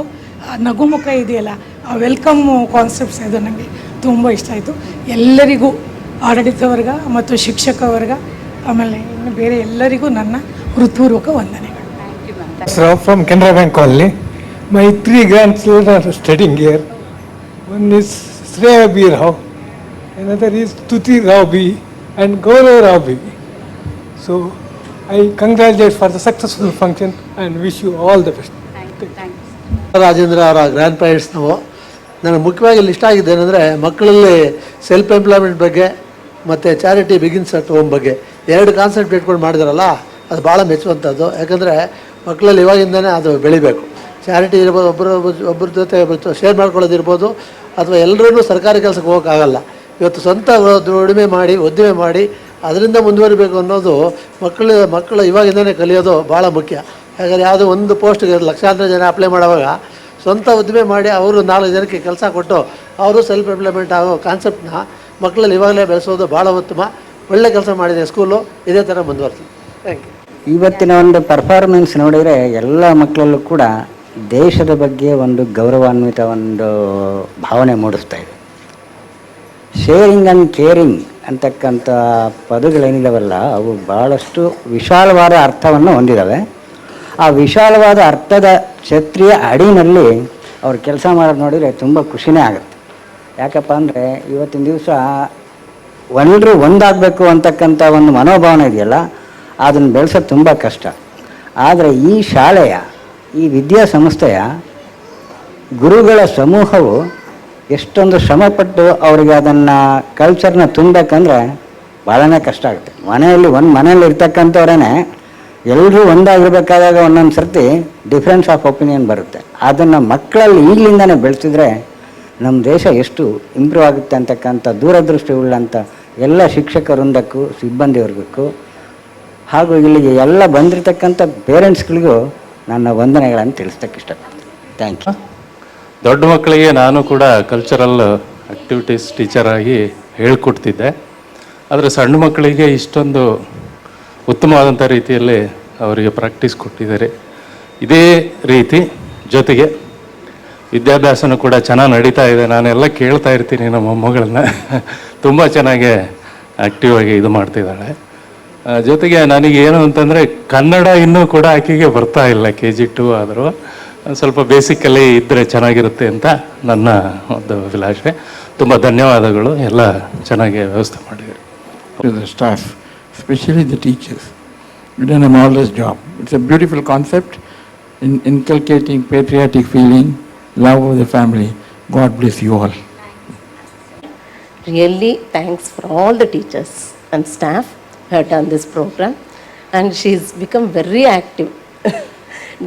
ನಗುಮುಖ ಇದೆಯಲ್ಲ, ಆ ವೆಲ್ಕಮ್ ಕಾನ್ಸೆಪ್ಟ್ಸ್, ಅದು ನನಗೆ ತುಂಬ ಇಷ್ಟ ಆಯಿತು. ಎಲ್ಲರಿಗೂ, ಆಡಳಿತ ವರ್ಗ ಮತ್ತು ಶಿಕ್ಷಕ ವರ್ಗ, ಆಮೇಲೆ ಇನ್ನು ಬೇರೆ ಎಲ್ಲರಿಗೂ ನನ್ನ ಹೃತ್ಪೂರ್ವಕ ವಂದನೆಗಳು. From Canara Bank Colony. My 3 grandchildren are studying here. One is Shreya B. Rao, another is Tuti Rao B. and Gaurav Rao B. So I congratulate for the successful function and wish you all the best. Rajendra ಅವರ grand parents ನಾವು ನನಗೆ ಮುಖ್ಯವಾಗಿ ಇಲ್ಲಿ ಇಷ್ಟ ಆಗಿದೆ ಏನಂದರೆ ಮಕ್ಕಳಲ್ಲಿ self employment ಬಗ್ಗೆ ಮತ್ತು ಚಾರಿಟಿ ಬಿಗಿನ್ಸ್ ಅಟ್ ಹೋಮ್ ಬಗ್ಗೆ 2 ಕಾನ್ಸೆಪ್ಟ್ ಇಟ್ಕೊಂಡು ಮಾಡಿದಾರಲ್ಲ ಅದು ಭಾಳ ಮೆಚ್ಚುವಂಥದ್ದು. ಯಾಕಂದರೆ ಮಕ್ಕಳಲ್ಲಿ ಇವಾಗಿಂದನೇ ಅದು ಬೆಳಿಬೇಕು. ಚಾರಿಟಿ ಇರ್ಬೋದು, ಒಬ್ಬರ ಜೊತೆ ಶೇರ್ ಮಾಡ್ಕೊಳ್ಳೋದಿರ್ಬೋದು, ಅಥವಾ ಎಲ್ಲರೂ ಸರ್ಕಾರಿ ಕೆಲಸಕ್ಕೆ ಹೋಗೋಕ್ಕಾಗಲ್ಲ. ಇವತ್ತು ಸ್ವಂತ ದುಡಿಮೆ ಮಾಡಿ ಉದ್ದಿಮೆ ಮಾಡಿ ಅದರಿಂದ ಮುಂದುವರಿಬೇಕು ಅನ್ನೋದು ಮಕ್ಕಳು ಇವಾಗಿಂದನೇ ಕಲಿಯೋದು ಭಾಳ ಮುಖ್ಯ. ಹಾಗಾದ್ರೆ ಯಾವುದೋ ಒಂದು ಪೋಸ್ಟ್ಗೆ ಲಕ್ಷಾಂತರ ಜನ ಅಪ್ಲೈ ಮಾಡುವಾಗ ಸ್ವಂತ ಉದ್ದಿಮೆ ಮಾಡಿ ಅವರು 4 ಜನಕ್ಕೆ ಕೆಲಸ ಕೊಟ್ಟು ಅವರು ಸೆಲ್ಫ್ ಎಂಪ್ಲಾಯ್ಮೆಂಟ್ ಆಗೋ ಕಾನ್ಸೆಪ್ಟನ್ನ ಮಕ್ಕಳಲ್ಲಿ ಇವಾಗಲೇ ಬೆಳೆಸೋದು ಭಾಳ ಉತ್ತಮ. ಒಳ್ಳೆ ಕೆಲಸ ಮಾಡಿದೆ ಸ್ಕೂಲು, ಇದೇ ಥರ ಮುಂದುವರಿಸಿ. Thank you. ಇವತ್ತಿನ ಒಂದು ಪರ್ಫಾರ್ಮೆನ್ಸ್ ನೋಡಿದರೆ ಎಲ್ಲ ಮಕ್ಕಳಲ್ಲೂ ಕೂಡ ದೇಶದ ಬಗ್ಗೆ ಒಂದು ಗೌರವಾನ್ವಿತ ಒಂದು ಭಾವನೆ ಮೂಡಿಸ್ತಾ ಇದೆ. ಶೇರಿಂಗ್ ಆ್ಯಂಡ್ ಕೇರಿಂಗ್ ಅಂತಕ್ಕಂಥ ಪದಗಳೇನಿದಾವಲ್ಲ ಅವು ಭಾಳಷ್ಟು ವಿಶಾಲವಾದ ಅರ್ಥವನ್ನು ಹೊಂದಿದ್ದಾವೆ. ಆ ವಿಶಾಲವಾದ ಅರ್ಥದ ಛತ್ರಿಯ ಅಡಿನಲ್ಲಿ ಅವ್ರು ಕೆಲಸ ಮಾಡೋದು ನೋಡಿದರೆ ತುಂಬ ಖುಷಿನೇ ಆಗುತ್ತೆ. ಯಾಕಪ್ಪ ಅಂದರೆ ಇವತ್ತಿನ ದಿವಸ ಎಲ್ಲರೂ ಒಂದಾಗಬೇಕು ಅಂತಕ್ಕಂಥ ಒಂದು ಮನೋಭಾವನೆ ಇದೆಯಲ್ಲ, ಅದನ್ನು ಬೆಳೆಸೋದು ತುಂಬ ಕಷ್ಟ. ಆದರೆ ಈ ಶಾಲೆಯ ಈ ವಿದ್ಯಾಸಂಸ್ಥೆಯ ಗುರುಗಳ ಸಮೂಹವು ಎಷ್ಟೊಂದು ಶ್ರಮಪಟ್ಟು ಅವರಿಗೆ ಅದನ್ನು ಕಲ್ಚರ್ನ ತುಂಬಬೇಕಂದ್ರೆ ಭಾಳನೇ ಕಷ್ಟ ಆಗುತ್ತೆ. ಮನೆಯಲ್ಲಿ ಇರ್ತಕ್ಕಂಥವ್ರೇ ಎಲ್ಲರೂ ಒಂದಾಗಿರ್ಬೇಕಾದಾಗ ಒಂದೊಂದು ಸರ್ತಿ ಡಿಫ್ರೆನ್ಸ್ ಆಫ್ ಒಪಿನಿಯನ್ ಬರುತ್ತೆ. ಅದನ್ನು ಮಕ್ಕಳಲ್ಲಿ ಈಗಲಿಂದನೇ ಬೆಳೆಸಿದ್ರೆ ನಮ್ಮ ದೇಶ ಎಷ್ಟು ಇಂಪ್ರೂವ್ ಆಗುತ್ತೆ ಅಂತಕ್ಕಂಥ ದೂರದೃಷ್ಟಿ ಉಳ್ಳಂಥ ಎಲ್ಲ ಶಿಕ್ಷಕ ವೃಂದಕ್ಕೂ ಸಿಬ್ಬಂದಿವರ್ಗಕ್ಕೂ ಹಾಗೂ ಇಲ್ಲಿಗೆ ಎಲ್ಲ ಬಂದಿರತಕ್ಕಂಥ ಪೇರೆಂಟ್ಸ್ಗಳಿಗೂ ನನ್ನ ವಂದನೆಗಳನ್ನು ತಿಳಿಸ್ತಕ್ಕೆ ಇಷ್ಟಪಡ್ತೀನಿ. Thank you. ದೊಡ್ಡ ಮಕ್ಕಳಿಗೆ ನಾನು ಕೂಡ ಕಲ್ಚರಲ್ ಆ್ಯಕ್ಟಿವಿಟೀಸ್ ಟೀಚರಾಗಿ ಹೇಳ್ಕೊಡ್ತಿದ್ದೆ. ಆದರೆ ಸಣ್ಣ ಮಕ್ಕಳಿಗೆ ಇಷ್ಟೊಂದು ಉತ್ತಮವಾದಂಥ ರೀತಿಯಲ್ಲಿ ಅವರಿಗೆ ಪ್ರಾಕ್ಟೀಸ್ ಕೊಟ್ಟಿದ್ದಾರೆ. ಇದೇ ರೀತಿ ಜೊತೆಗೆ ವಿದ್ಯಾಭ್ಯಾಸನೂ ಕೂಡ ಚೆನ್ನಾಗಿ ನಡೀತಾ ಇದೆ. ನಾನೆಲ್ಲ ಕೇಳ್ತಾ ಇರ್ತೀನಿ ನಮ್ಮ ಮೊಮ್ಮಗಳನ್ನ, ತುಂಬ ಚೆನ್ನಾಗಿ ಆ್ಯಕ್ಟಿವ್ ಆಗಿ ಇದು ಮಾಡ್ತಿದ್ದಾಳೆ. ಜೊತೆಗೆ ನನಗೇನು ಅಂತಂದರೆ ಕನ್ನಡ ಇನ್ನೂ ಕೂಡ ಆಕೆಗೆ ಬರ್ತಾ ಇಲ್ಲ, KG2 ಆದರೂ ಸ್ವಲ್ಪ ಬೇಸಿಕಲ್ಲಿ ಇದ್ದರೆ ಚೆನ್ನಾಗಿರುತ್ತೆ ಅಂತ ನನ್ನ ಒಂದು ಅಭಿಲಾಷೆ. ತುಂಬ ಧನ್ಯವಾದಗಳು, ಎಲ್ಲ ಚೆನ್ನಾಗಿ ವ್ಯವಸ್ಥೆ ಮಾಡಿದ್ದೀರಿ. The staff, especially the teachers, you've done a marvelous job. It's a beautiful concept in inculcating patriotic feeling, love of the family. God bless you all. Really thanks for all the teachers and staff who have done this program, and she's become very active.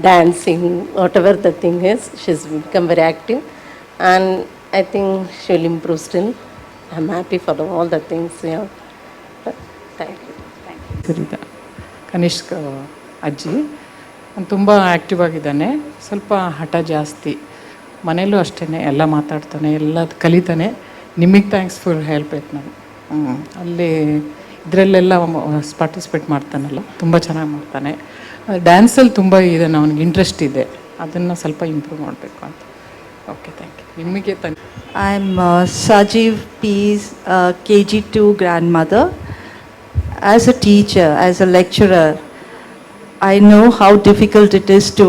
Dancing, whatever the thing is, she's become very active, and I think she'll improve still. I'm happy for all the things we have. Thank you. ಸರಿದ Kanishka ಅಜ್ಜಿ ತುಂಬ active ಆಗಿದ್ದಾನೆ. ಸ್ವಲ್ಪ ಹಠ ಜಾಸ್ತಿ, ಮನೇಲೂ ಅಷ್ಟೇ, ಎಲ್ಲ ಮಾತಾಡ್ತಾನೆ, ಎಲ್ಲ ಕಲಿತಾನೆ. ನಿಮಗೆ ಥ್ಯಾಂಕ್ಸ್ ಫಾರ್ ಹೆಲ್ಪ್ ಆಯ್ತು. ನಾನು ಅಲ್ಲಿ ಇದರಲ್ಲೆಲ್ಲ ಪಾರ್ಟಿಸಿಪೇಟ್ ಮಾಡ್ತಾನಲ್ಲ, ತುಂಬ ಚೆನ್ನಾಗಿ ಮಾಡ್ತಾನೆ. ಡ್ಯಾನ್ಸಲ್ಲಿ ತುಂಬ ಇದೆ, ಅವನಿಗೆ ಇಂಟ್ರೆಸ್ಟ್ ಇದೆ, ಅದನ್ನು ಸ್ವಲ್ಪ ಇಂಪ್ರೂವ್ ಮಾಡಬೇಕು ಅಂತ. Okay, thank you. ನಿಮಗೆ I am Sajiv P's KG2 grandmother. As a teacher, as a lecturer, I know how difficult it is to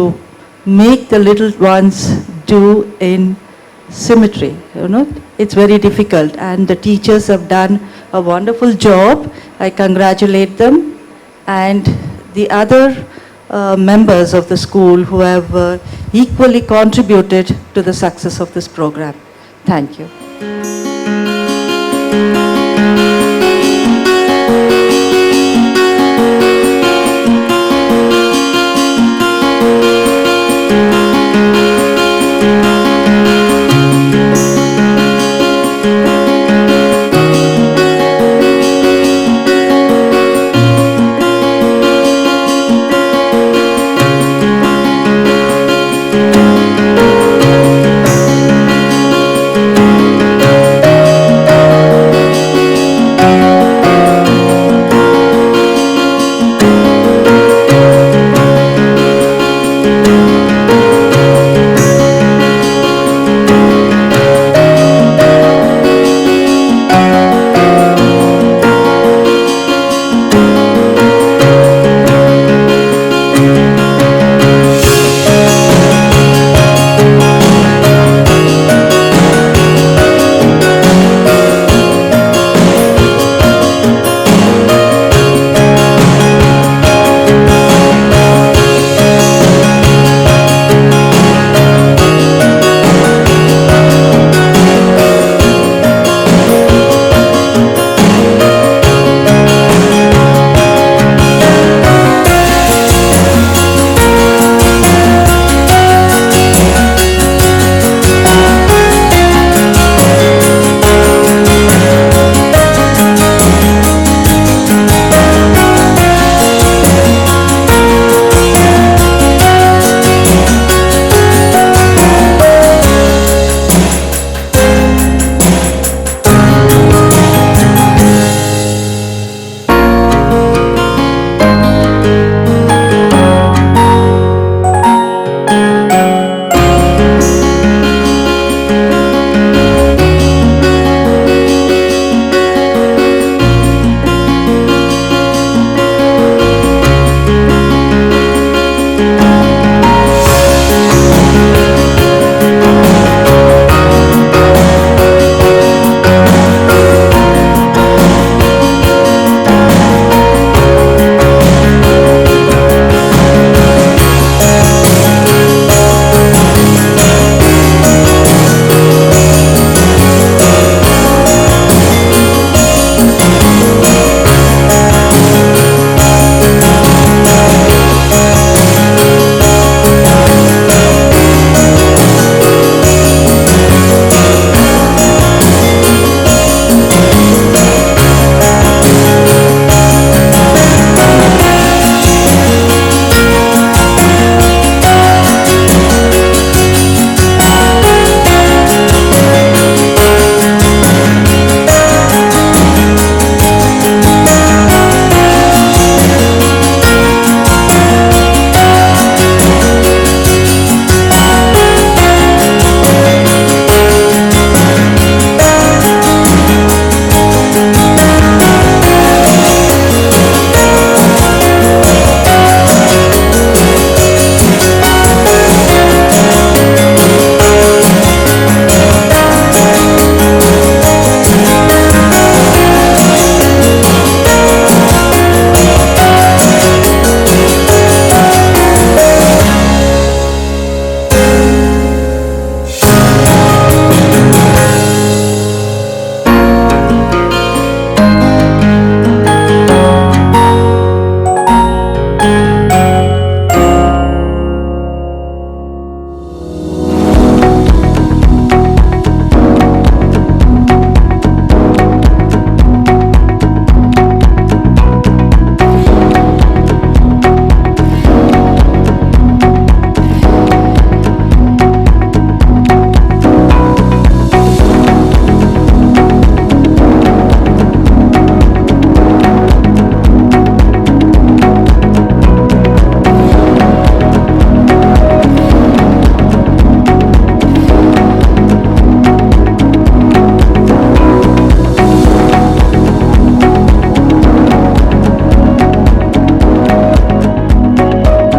make the little ones do in symmetry. You know, it's very difficult, and the teachers have done a wonderful job. I congratulate them, and the other members of the school who have equally contributed to the success of this program. Thank you.